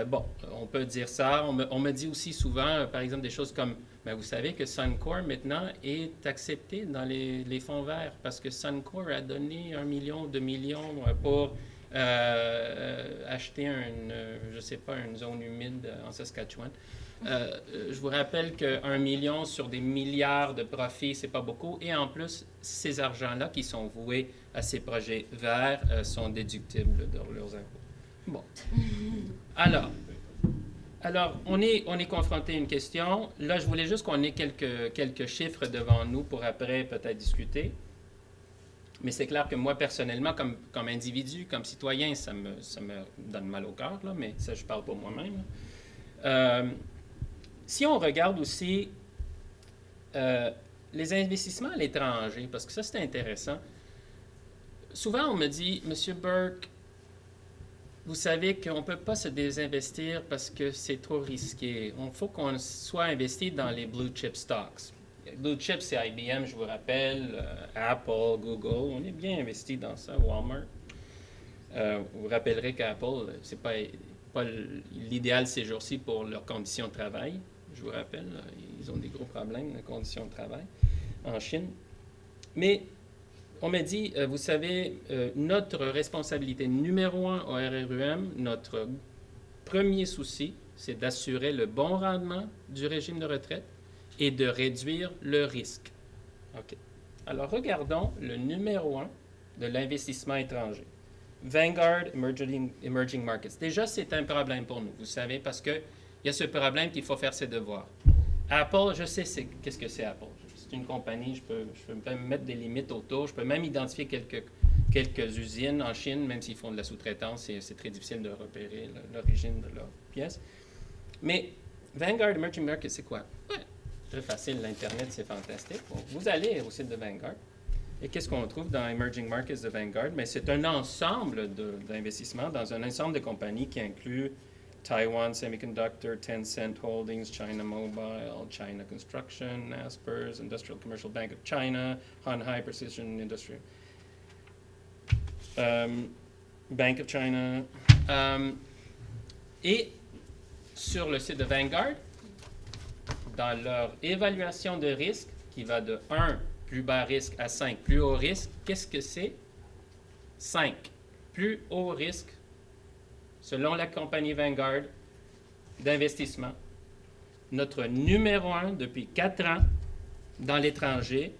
Bon, on peut dire ça. On me dit aussi souvent, par exemple, des choses comme, ben, vous savez que Suncor, maintenant, est accepté dans les fonds verts parce que Suncor a donné 1 million, 2 millions pour acheter je sais pas, une zone humide en Saskatchewan. Je vous rappelle qu'1 million sur des milliards de profits, c'est pas beaucoup. Et en plus, ces argents-là qui sont voués à ces projets verts sont déductibles de leurs impôts. Bon. Alors on est confronté à une question. Là, je voulais juste qu'on ait quelques chiffres devant nous pour après peut-être discuter. Mais c'est clair que moi, personnellement, comme individu, comme citoyen, ça me donne mal au cœur, là, mais ça, je parle pour moi-même. Si on regarde aussi les investissements à l'étranger, parce que ça, c'est intéressant. Souvent, on me dit, M. Burke, vous savez qu'on ne peut pas se désinvestir parce que c'est trop risqué. Il faut qu'on soit investi dans les blue chip stocks. Blue chip, c'est IBM, je vous rappelle, Apple, Google. On est bien investi dans ça, Walmart. Vous vous rappellerez qu'Apple, c'est pas l'idéal ces jours-ci pour leurs conditions de travail. Je vous rappelle, ils ont des gros problèmes de conditions de travail en Chine. Mais on m'a dit, vous savez, notre responsabilité numéro 1 au RRUM, notre premier souci, c'est d'assurer le bon rendement du régime de retraite et de réduire le risque. OK. Alors, regardons le numéro 1 de l'investissement étranger. Vanguard Emerging Markets. Déjà, c'est un problème pour nous, vous savez, parce qu'il y a ce problème qu'il faut faire ses devoirs. Apple, je sais qu'est-ce que c'est Apple. C'est une compagnie, je peux me mettre des limites autour, je peux même identifier quelques quelques usines en Chine, même s'ils font de la sous-traitance, c'est très difficile de repérer l'origine de leurs pièces. Mais Vanguard Emerging Markets, c'est quoi? Ouais, très facile, l'Internet, c'est fantastique. Bon, vous allez au site de Vanguard. Et qu'est-ce qu'on trouve dans Emerging Markets de Vanguard? Mais c'est un ensemble d'investissements dans un ensemble de compagnies qui inclut Taiwan Semiconductor, Tencent Holdings, China Mobile, China Construction, Naspers, Industrial Commercial Bank of China, Hanhai Precision Industry, Bank of China. Et sur le site de Vanguard, dans leur évaluation de risque, qui va de 1, plus bas risque, à 5, plus haut risque, qu'est-ce que c'est? 5. Plus haut risque, selon la compagnie Vanguard d'investissement, notre numéro 1 depuis 4 ans dans l'étranger.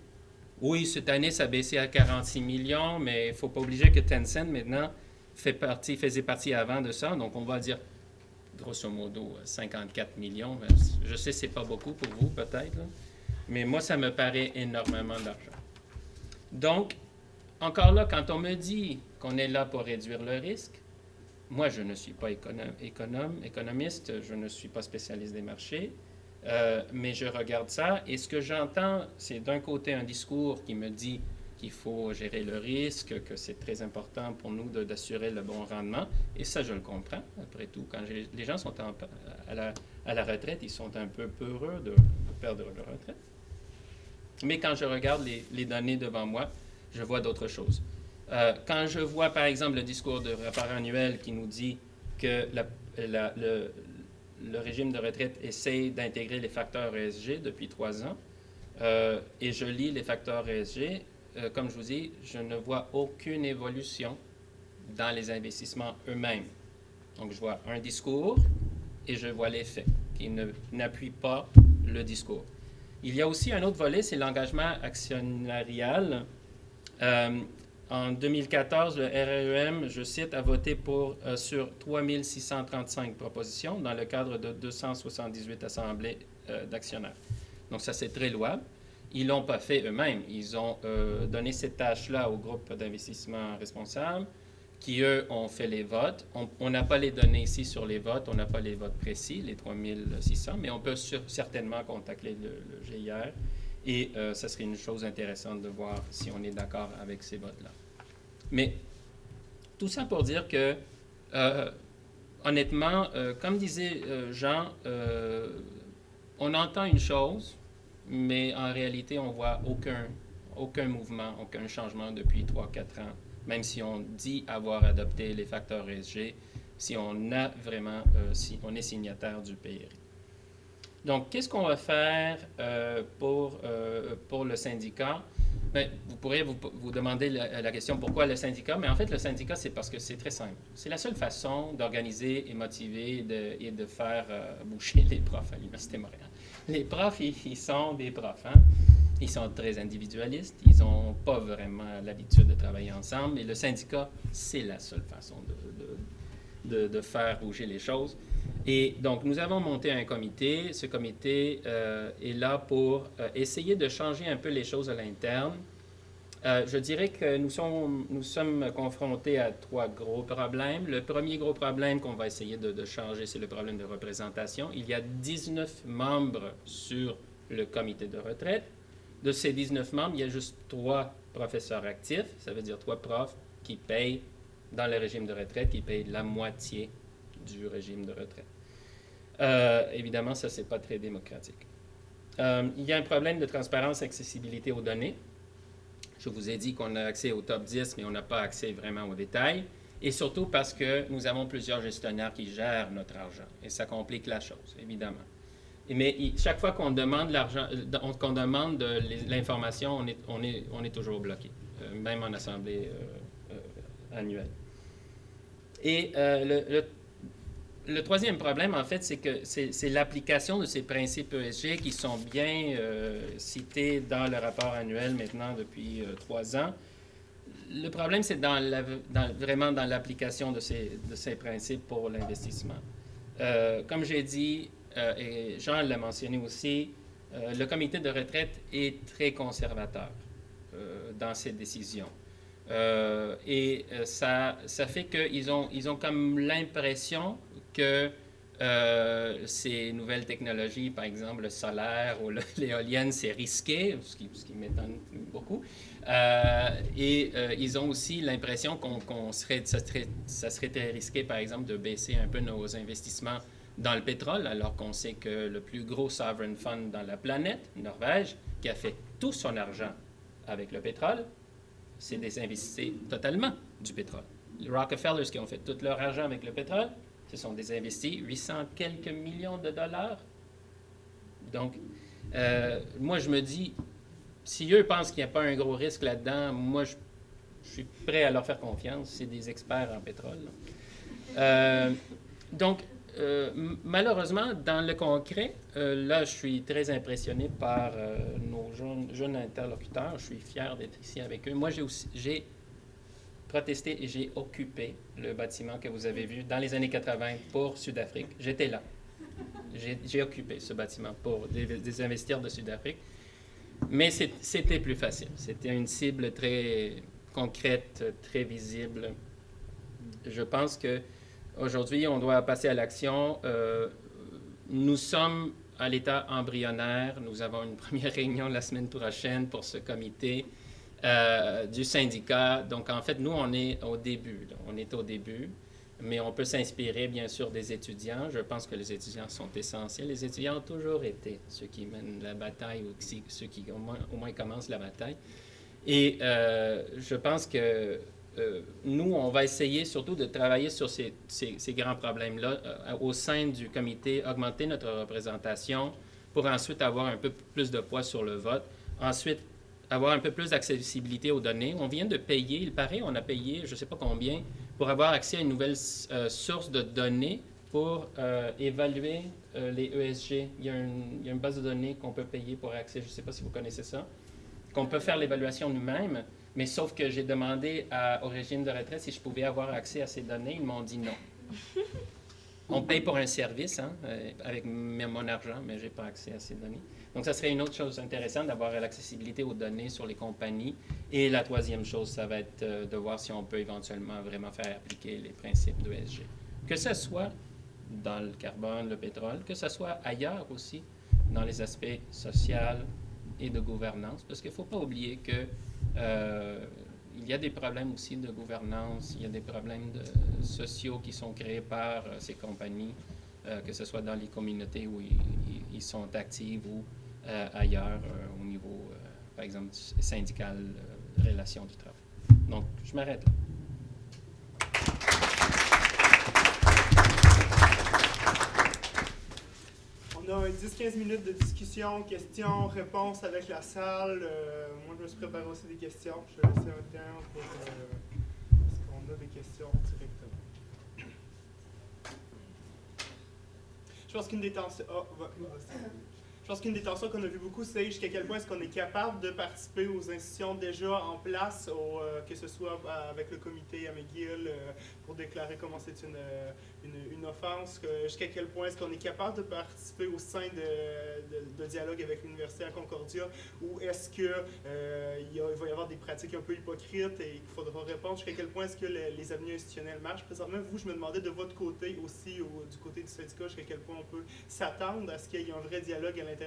Oui, cette année, ça a baissé à 46 millions, mais il ne faut pas obliger que Tencent, maintenant, faisait partie avant de ça. Donc, on va dire, grosso modo, 54 millions. Je sais que ce n'est pas beaucoup pour vous, peut-être, là. Mais moi, ça me paraît énormément d'argent. Donc, encore là, quand on me dit qu'on est là pour réduire le risque, moi, je ne suis pas économiste, je ne suis pas spécialiste des marchés, mais je regarde ça et ce que j'entends, c'est d'un côté un discours qui me dit qu'il faut gérer le risque, que c'est très important pour nous d'assurer le bon rendement, et ça, je le comprends. Après tout, quand les gens sont à la retraite, ils sont un peu peureux de perdre leur retraite. Mais quand je regarde les données devant moi, je vois d'autres choses. Quand je vois, par exemple, le discours de rapport annuel qui nous dit que le régime de retraite essaie d'intégrer les facteurs ESG depuis 3 ans, et je lis les facteurs ESG, comme je vous dis, je ne vois aucune évolution dans les investissements eux-mêmes. Donc, je vois un discours et je vois les faits qui n'appuient pas le discours. Il y a aussi un autre volet, c'est l'engagement actionnarial. En 2014, le REM, je cite, a voté sur 3635 propositions dans le cadre de 278 assemblées d'actionnaires. Donc, ça, c'est très louable. Ils ne l'ont pas fait eux-mêmes. Ils ont donné cette tâche-là au groupe d'investissement responsable qui, eux, ont fait les votes. On n'a pas les données ici sur les votes. On n'a pas les votes précis, les 3600, mais on peut certainement contacter le GIR. Et ça serait une chose intéressante de voir si on est d'accord avec ces votes-là. Mais tout ça pour dire que, honnêtement, comme disait Jean, on entend une chose, mais en réalité, on ne voit aucun mouvement, aucun changement depuis 3-4 ans, même si on dit avoir adopté les facteurs ESG, si on a vraiment, si on est signataire du PRI. Donc, qu'est-ce qu'on va faire pour le syndicat? Bien, vous pourriez vous demander la question pourquoi le syndicat, mais en fait, le syndicat, c'est parce que c'est très simple. C'est la seule façon d'organiser et motiver et de faire bouger les profs à l'Université Montréal. Les profs, ils sont des profs, hein? Ils sont très individualistes, ils n'ont pas vraiment l'habitude de travailler ensemble, et le syndicat, c'est la seule façon de faire bouger les choses. Et donc, nous avons monté un comité. Ce comité est là pour essayer de changer un peu les choses à l'interne. Je dirais que nous sommes confrontés à 3 gros problèmes. Le premier gros problème qu'on va essayer de changer, c'est le problème de représentation. Il y a 19 membres sur le comité de retraite. De ces 19 membres, il y a juste 3 professeurs actifs. Ça veut dire 3 profs qui payent dans le régime de retraite, qui payent la moitié du régime de retraite. Évidemment, ça, c'est pas très démocratique. Il y a un problème de transparence et accessibilité aux données. Je vous ai dit qu'on a accès au top 10, mais on n'a pas accès vraiment aux détails. Et surtout parce que nous avons plusieurs gestionnaires qui gèrent notre argent. Et ça complique la chose, évidemment. Mais chaque fois qu'on demande l'argent, qu'on demande de l'information, on est toujours bloqué, même en assemblée annuelle. Et le troisième problème, en fait, c'est que c'est l'application de ces principes ESG qui sont bien cités dans le rapport annuel maintenant depuis 3 ans. Le problème, c'est vraiment dans l'application de ces principes pour l'investissement. Comme j'ai dit, et Jean l'a mentionné aussi, le comité de retraite est très conservateur dans ses décisions. Ça fait qu'ils ont comme l'impression que ces nouvelles technologies, par exemple le solaire ou l'éolienne, c'est risqué, ce qui m'étonne beaucoup. Ils ont aussi l'impression ça serait très risqué, par exemple, de baisser un peu nos investissements dans le pétrole, alors qu'on sait que le plus gros sovereign fund dans la planète, Norvège, qui a fait tout son argent avec le pétrole, c'est désinvestir totalement du pétrole. Les Rockefellers qui ont fait tout leur argent avec le pétrole, se sont désinvestis 800 quelques millions de dollars. Donc, moi, je me dis, si eux pensent qu'il n'y a pas un gros risque là-dedans, moi, je suis prêt à leur faire confiance. C'est des experts en pétrole. Donc, malheureusement, dans le concret, là, je suis très impressionné par nos jeunes interlocuteurs. Je suis fier d'être ici avec eux. Moi, j'ai protesté et j'ai occupé le bâtiment que vous avez vu dans les années 80 pour Sud-Afrique. J'étais là. J'ai occupé ce bâtiment pour des investisseurs de Sud-Afrique. Mais c'était plus facile. C'était une cible très concrète, très visible. Je pense qu'aujourd'hui, on doit passer à l'action. Nous sommes à l'état embryonnaire. Nous avons une première réunion la semaine prochaine pour ce comité du syndicat. Donc, en fait, nous, on est au début. Là. On est au début, mais on peut s'inspirer, bien sûr, des étudiants. Je pense que les étudiants sont essentiels. Les étudiants ont toujours été ceux qui mènent la bataille ou ceux qui, au moins commencent la bataille. Et je pense que nous, on va essayer surtout de travailler sur ces grands problèmes-là au sein du comité, augmenter notre représentation pour ensuite avoir un peu plus de poids sur le vote. Ensuite, avoir un peu plus d'accessibilité aux données. On vient de payer, il paraît, on a payé, je ne sais pas combien, pour avoir accès à une nouvelle source de données pour évaluer les ESG. Il y a une base de données qu'on peut payer pour accès, je ne sais pas si vous connaissez ça, qu'on peut faire l'évaluation nous-mêmes, mais sauf que j'ai demandé au régime de retraite si je pouvais avoir accès à ces données. Ils m'ont dit non. On paye pour un service avec mon argent, mais je n'ai pas accès à ces données. Donc, ça serait une autre chose intéressante d'avoir l'accessibilité aux données sur les compagnies. Et la troisième chose, ça va être de voir si on peut éventuellement vraiment faire appliquer les principes d'ESG. Que ce soit dans le carbone, le pétrole, que ce soit ailleurs aussi, dans les aspects sociaux et de gouvernance, parce qu'il ne faut pas oublier que il y a des problèmes aussi de gouvernance, il y a des problèmes sociaux qui sont créés par ces compagnies, que ce soit dans les communautés où ils sont actifs ou ailleurs au niveau, par exemple, syndical, relations du travail. Donc, je m'arrête là. On a 10-15 minutes de discussion, questions, réponses avec la salle. Moi, je me suis préparé aussi des questions. Je vais laisser un temps pour... est-ce qu'on a des questions directement? Je pense qu'une des tensions... Je pense qu'une des tensions qu'on a vu beaucoup, c'est jusqu'à quel point est-ce qu'on est capable de participer aux institutions déjà en place, que ce soit avec le comité à McGill pour déclarer comment c'est une offense, jusqu'à quel point est-ce qu'on est capable de participer au sein de dialogue avec l'Université à Concordia, ou est-ce qu'il va y avoir des pratiques un peu hypocrites et qu'il faudra répondre, jusqu'à quel point est-ce que les avenues institutionnelles marchent. Présentement, vous, je me demandais de votre côté aussi, du côté du syndicat, jusqu'à quel point on peut s'attendre à ce qu'il y ait un vrai dialogue à l'intérieur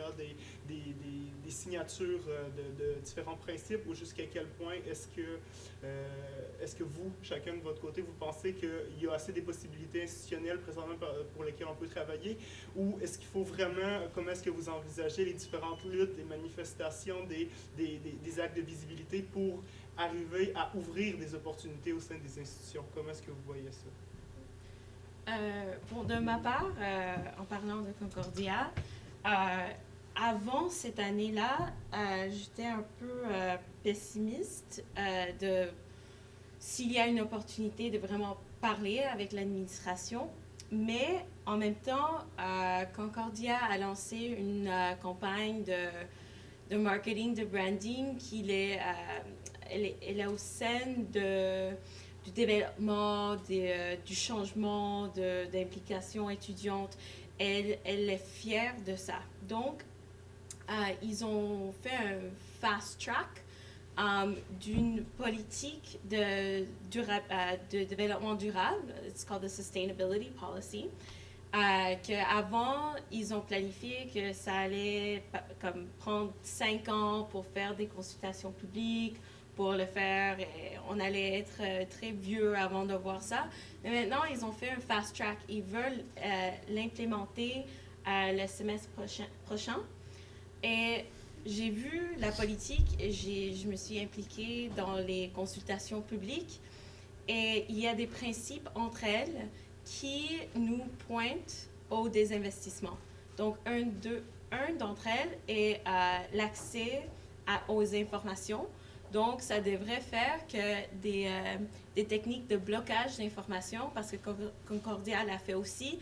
des signatures de différents principes, ou jusqu'à quel point est-ce que vous, chacun de votre côté, vous pensez qu'il y a assez des possibilités institutionnelles présentement pour lesquelles on peut travailler, ou est-ce qu'il faut vraiment, comment est-ce que vous envisagez les différentes luttes, des manifestations, des actes de visibilité pour arriver à ouvrir des opportunités au sein des institutions? Comment est-ce que vous voyez ça? Bon, de ma part, en parlant de Concordia, avant cette année-là, j'étais un peu pessimiste de s'il y a une opportunité de vraiment parler avec l'administration, mais en même temps, Concordia a lancé une campagne de marketing, de branding elle est au sein du développement, du changement, d'implication étudiante. Elle est fière de ça. Donc, ils ont fait un fast track d'une politique de développement durable. It's called the Sustainability Policy. Qu'avant, ils ont planifié que ça allait comme prendre 5 ans pour faire des consultations publiques, pour le faire, et on allait être très vieux avant de voir ça. Mais maintenant, ils ont fait un fast track. Ils veulent l'implémenter le semestre prochain. Et j'ai vu la politique, et je me suis impliquée dans les consultations publiques. Et il y a des principes entre elles qui nous pointent au désinvestissement. Donc, un d'entre elles est l'accès aux informations. Donc, ça devrait faire que des techniques de blocage d'informations, parce que Concordia l'a fait aussi,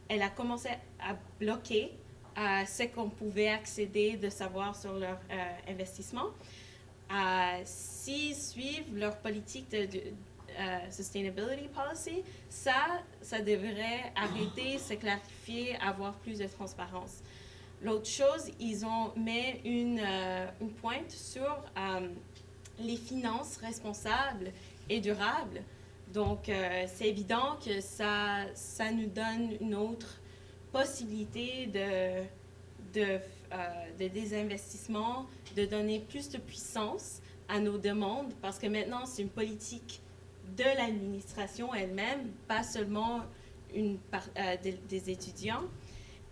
elle a commencé à bloquer ce qu'on pouvait accéder de savoir sur leur investissement. S'ils suivent leur politique de Sustainability Policy, ça devrait arrêter, se clarifier, avoir plus de transparence. L'autre chose, ils ont mis une pointe sur les finances responsables et durables. Donc, c'est évident que ça nous donne une autre possibilité de désinvestissement, de donner plus de puissance à nos demandes, parce que maintenant, c'est une politique de l'administration elle-même, pas seulement des étudiants.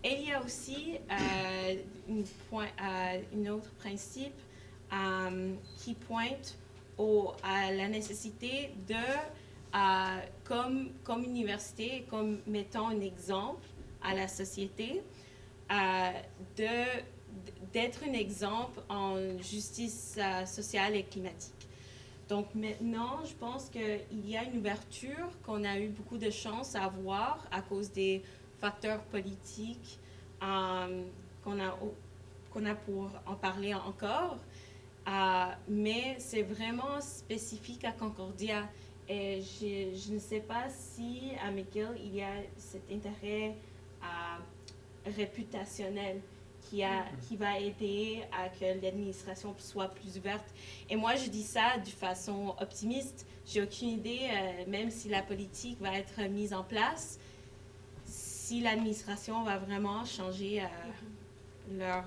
Et il y a aussi un autre principe qui pointe à la nécessité de, comme université, comme mettant un exemple à la société, d'être un exemple en justice sociale et climatique. Donc maintenant, je pense qu'il y a une ouverture qu'on a eu beaucoup de chance à avoir à cause des facteurs politiques qu'on a pour en parler encore. Mais c'est vraiment spécifique à Concordia. Et je ne sais pas si à McGill, il y a cet intérêt réputationnel qui va aider à que l'administration soit plus ouverte. Et moi, je dis ça de façon optimiste. J'ai aucune idée, même si la politique va être mise en place, si l'administration va vraiment changer leur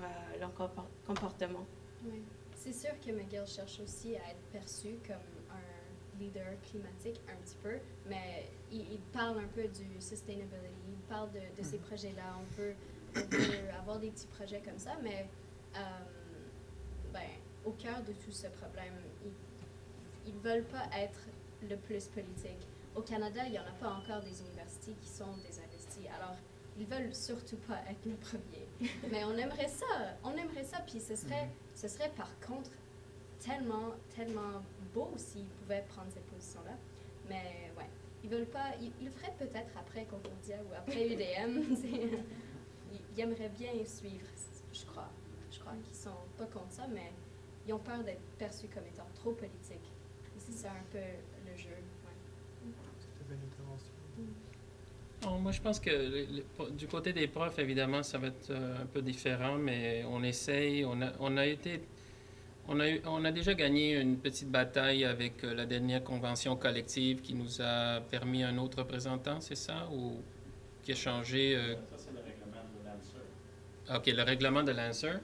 comportement. Oui. C'est sûr que McGill cherche aussi à être perçu comme un leader climatique un petit peu, mais il parle un peu du sustainability, il parle de ces projets-là. On peut avoir des petits projets comme ça, mais au cœur de tout ce problème, ils ne veulent pas être le plus politique. Au Canada, il n'y en a pas encore des universités qui sont désinvesties, alors ils ne veulent surtout pas être le premier. Mais on aimerait ça, puis ce serait par contre tellement beau s'ils pouvaient prendre cette position-là. Mais ouais, ils veulent pas, ils le feraient peut-être après Concordia ou après UDM. Ils aimeraient bien suivre, je crois. Je crois qu'ils sont pas contre ça, mais ils ont peur d'être perçus comme étant trop politiques. C'est un peu le jeu. Ouais. C'était une intervention. Bon, moi, je pense que du côté des profs, évidemment, ça va être un peu différent, mais on essaye. On a déjà gagné une petite bataille avec la dernière convention collective qui nous a permis un autre représentant, c'est ça? Ou qui a changé... Ça, c'est le règlement de l'ANSER. OK, le règlement de l'ANSER.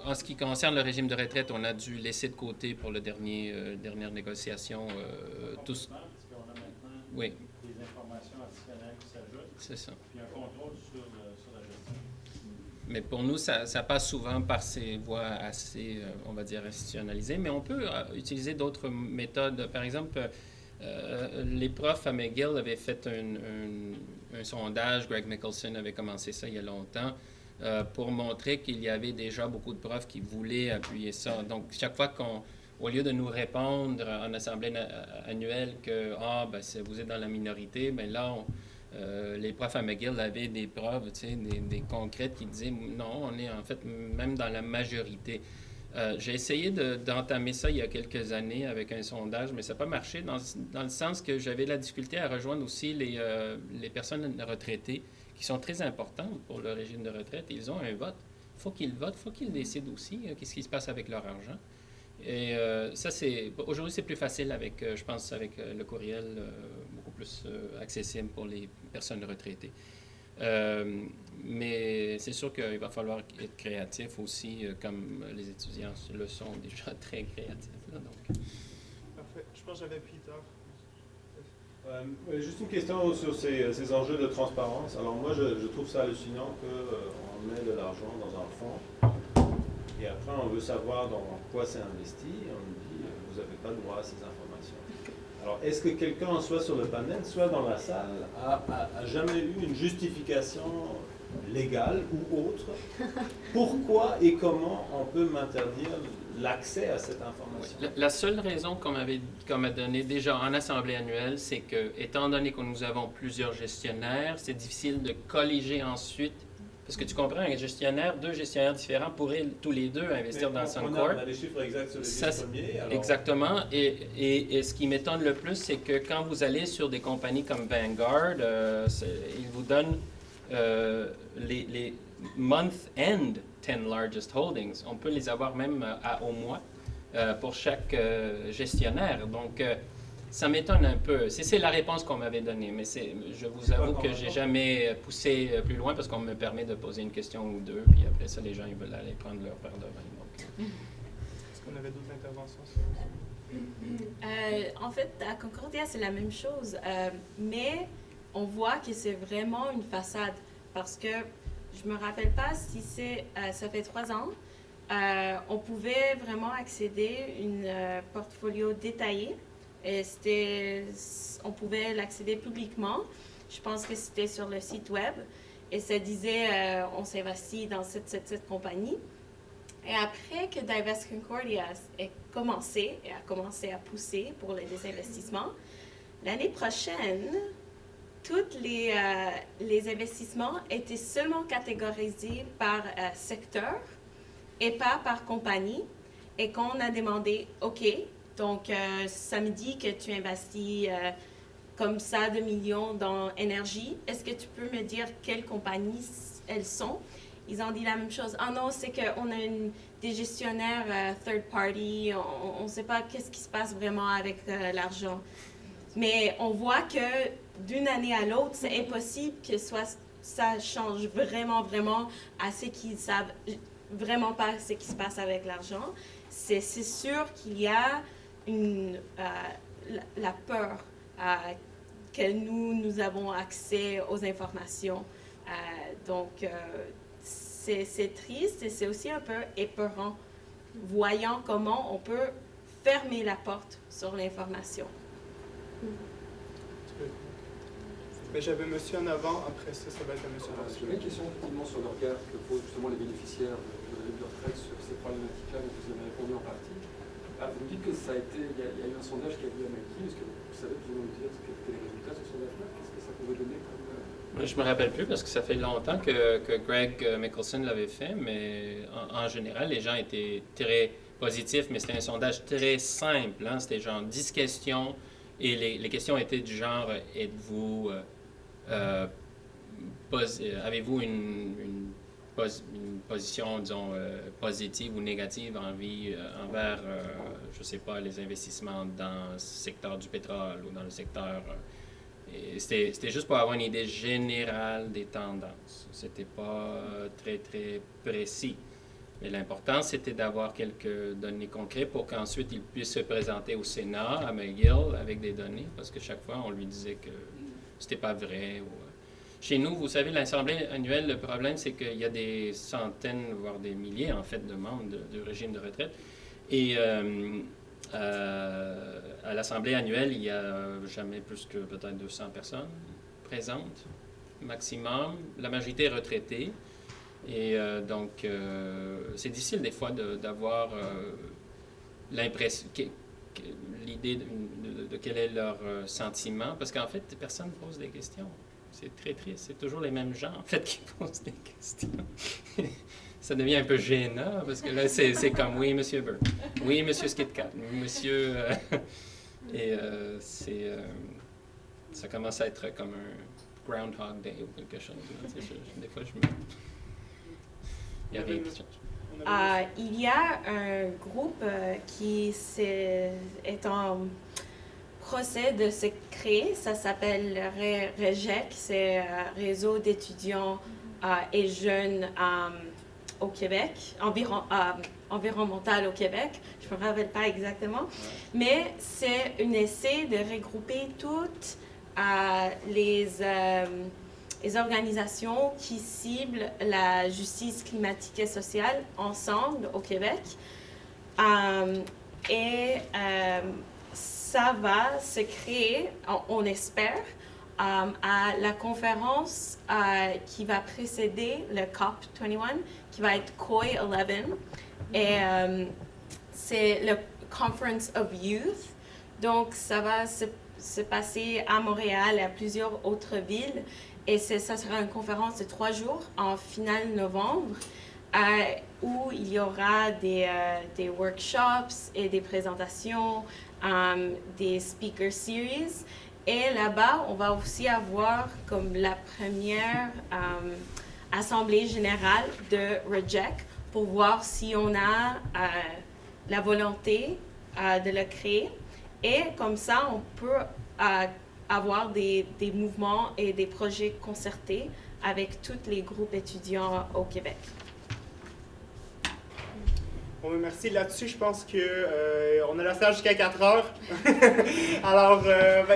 En ce qui concerne le régime de retraite, on a dû laisser de côté pour le dernière négociation tous... Parce qu'on a maintenant Oui. des informations additionnelles qui s'ajoutent. C'est ça. Puis un contrôle sur la gestion. Mais pour nous, ça passe souvent par ces voies assez, on va dire, institutionnalisées. Mais on peut utiliser d'autres méthodes. Par exemple, les profs à McGill avaient fait un sondage. Greg Mickelson avait commencé ça il y a longtemps pour montrer qu'il y avait déjà beaucoup de profs qui voulaient appuyer ça. Donc, chaque fois au lieu de nous répondre en assemblée annuelle que vous êtes dans la minorité, bien là, les profs à McGill avaient des preuves, des concrètes qui disaient non, on est en fait même dans la majorité. J'ai essayé d'entamer ça il y a quelques années avec un sondage, mais ça n'a pas marché dans le sens que j'avais la difficulté à rejoindre aussi les personnes retraitées qui sont très importantes pour le régime de retraite. Ils ont un vote. Il faut qu'ils votent, il faut qu'ils décident aussi qu'est-ce qui se passe avec leur argent. Et ça, aujourd'hui, c'est plus facile avec, je pense, avec le courriel, beaucoup plus accessible pour les personnes retraitées. Mais c'est sûr qu'il va falloir être créatif aussi, comme les étudiants le sont déjà très créatifs. Là, donc. Parfait. Je pense que j'avais Peter. Juste une question sur ces enjeux de transparence. Alors moi, je trouve ça hallucinant qu'on met de l'argent dans un fonds et après on veut savoir dans quoi c'est investi. On nous dit, vous n'avez pas droit à ces informations. Alors, est-ce que quelqu'un, soit sur le panel, soit dans la salle, a jamais eu une justification légale ou autre? Pourquoi et comment on peut m'interdire l'accès à cette information? La seule raison qu'on m'a donnée déjà en assemblée annuelle, c'est que, étant donné que nous avons plusieurs gestionnaires, c'est difficile de colliger ensuite. Parce que tu comprends, un gestionnaire, deux gestionnaires différents pourraient tous les deux investir dans Suncor. On a des chiffres exacts sur les 10 premiers. Alors... Exactement. Et ce qui m'étonne le plus, c'est que quand vous allez sur des compagnies comme Vanguard, ils vous donnent les month-end 10 largest holdings. On peut les avoir même au mois pour chaque gestionnaire. Donc, ça m'étonne un peu. C'est la réponse qu'on m'avait donnée, mais je vous avoue que j'ai jamais poussé plus loin parce qu'on me permet de poser une question ou deux, puis après ça, les gens ils veulent aller prendre leur verre de vin. Est-ce qu'on avait d'autres interventions sur ça? En fait, à Concordia, c'est la même chose, mais on voit que c'est vraiment une façade parce que je me rappelle pas si ça fait 3 ans, on pouvait vraiment accéder à un portfolio détaillé. Et on pouvait l'accéder publiquement. Je pense que c'était sur le site web. Et ça disait, on s'investit dans cette compagnie. Et après que Divest Concordia a commencé à pousser pour les désinvestissements, l'année prochaine, tous les investissements étaient seulement catégorisés par secteur et pas par compagnie. Et qu'on a demandé, OK, donc ça me dit que tu investis comme ça 2 millions dans énergie. Est-ce que tu peux me dire quelles compagnies elles sont? Ils ont dit la même chose. Ah non, c'est qu'on a des gestionnaires third party. On ne sait pas qu'est-ce qui se passe vraiment avec l'argent. Mais on voit que d'une année à l'autre, c'est impossible que ça change vraiment à ce qu'ils savent vraiment pas ce qui se passe avec l'argent. C'est sûr qu'il y a la peur que nous avons accès aux informations. Donc, c'est triste et c'est aussi un peu épeurant, voyant comment on peut fermer la porte sur l'information. J'avais monsieur en avant, après ça va être monsieur en J'avais une question effectivement sur le regard que posent justement les bénéficiaires de la de retraite sur ces problématiques-là, dont vous avez répondu en partie. Vous me dites que ça a été, il y a eu un sondage qui a vu à McKinsey. Est-ce que vous savez plus ou moins dire quels étaient les résultats de ce sondage-là? Qu'est-ce que ça pouvait donner comme... Je me rappelle plus parce que ça fait longtemps que Greg Mickelson l'avait fait, mais en général, les gens étaient très positifs, mais c'était un sondage très simple. Hein? C'était genre 10 questions et les questions étaient du genre, êtes-vous... avez-vous une position, disons, positive ou négative envers, je ne sais pas, les investissements dans le secteur du pétrole ou dans le secteur... C'était juste pour avoir une idée générale des tendances. C'était pas très, très précis. Mais l'important, c'était d'avoir quelques données concrètes pour qu'ensuite il puisse se présenter au Sénat, à McGill, avec des données, parce que chaque fois, on lui disait que c'était pas vrai. Chez nous, vous savez, l'Assemblée annuelle, le problème, c'est qu'il y a des centaines, voire des milliers, en fait, de membres du régime de retraite. Et à l'Assemblée annuelle, il n'y a jamais plus que peut-être 200 personnes présentes, maximum. La majorité est retraitée. Et donc, c'est difficile des fois d'avoir l'impression, l'idée de quel est leur sentiment, parce qu'en fait, personne ne pose des questions. C'est très triste. C'est toujours les mêmes gens, en fait, qui posent des questions. Ça devient un peu gênant, parce que là, c'est comme « Oui, Monsieur Burke. Oui, Monsieur Skidcat. Oui, Monsieur... Et ça commence à être comme un Groundhog Day ou quelque chose. Des fois, je me... Il y avait... On il y a un groupe qui est en procès de se créer. Ça s'appelle REGEC, c'est Réseau d'étudiants et jeunes au Québec, environnemental au Québec. Je ne me rappelle pas exactement. Mais c'est un essai de regrouper toutes les organisations qui ciblent la justice climatique et sociale ensemble au Québec. Ça va se créer, on espère, à la conférence qui va précéder le COP21, qui va être COI 11. Et c'est le Conference of Youth. Donc, ça va se passer à Montréal et à plusieurs autres villes. Et ça sera une conférence de 3 jours en finale novembre où il y aura des workshops et des présentations, des speaker series. Et là-bas, on va aussi avoir comme la première assemblée générale de REGEC pour voir si on a la volonté de le créer. Et comme ça, on peut avoir des mouvements et des projets concertés avec tous les groupes étudiants au Québec. Bon, merci. Là-dessus, je pense qu'on a la salle jusqu'à 4 heures. Alors,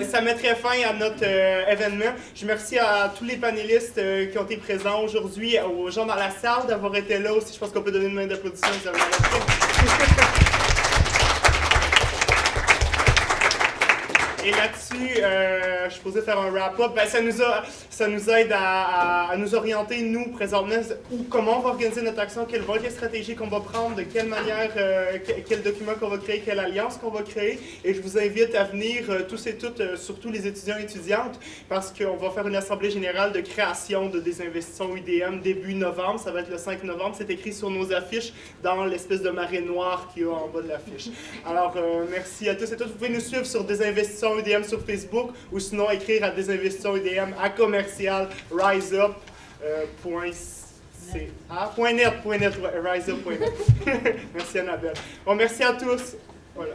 ça mettrait fin à notre événement. Je remercie à tous les panélistes qui ont été présents aujourd'hui, aux gens dans la salle d'avoir été là aussi. Je pense qu'on peut donner une main d'applaudissement. Et là-dessus, je suis posé faire un wrap-up. Ça nous aide à nous orienter, nous, présentement, comment on va organiser notre action, quelles vont être les stratégies qu'on va prendre, de quelle manière, quel document qu'on va créer, quelle alliance qu'on va créer. Et je vous invite à venir, tous et toutes, surtout les étudiants et étudiantes, parce qu'on va faire une assemblée générale de création de Désinvestissons UDM début novembre. Ça va être le 5 novembre. C'est écrit sur nos affiches dans l'espèce de marée noire qu'il y a en bas de l'affiche. Alors, merci à tous et toutes. Vous pouvez nous suivre sur Désinvestissons UDM sur Facebook ou sinon écrire à Désinvestissons UDM à commercial riseup.net. Riseup.net. Merci Annabelle. Bon, merci à tous. Voilà.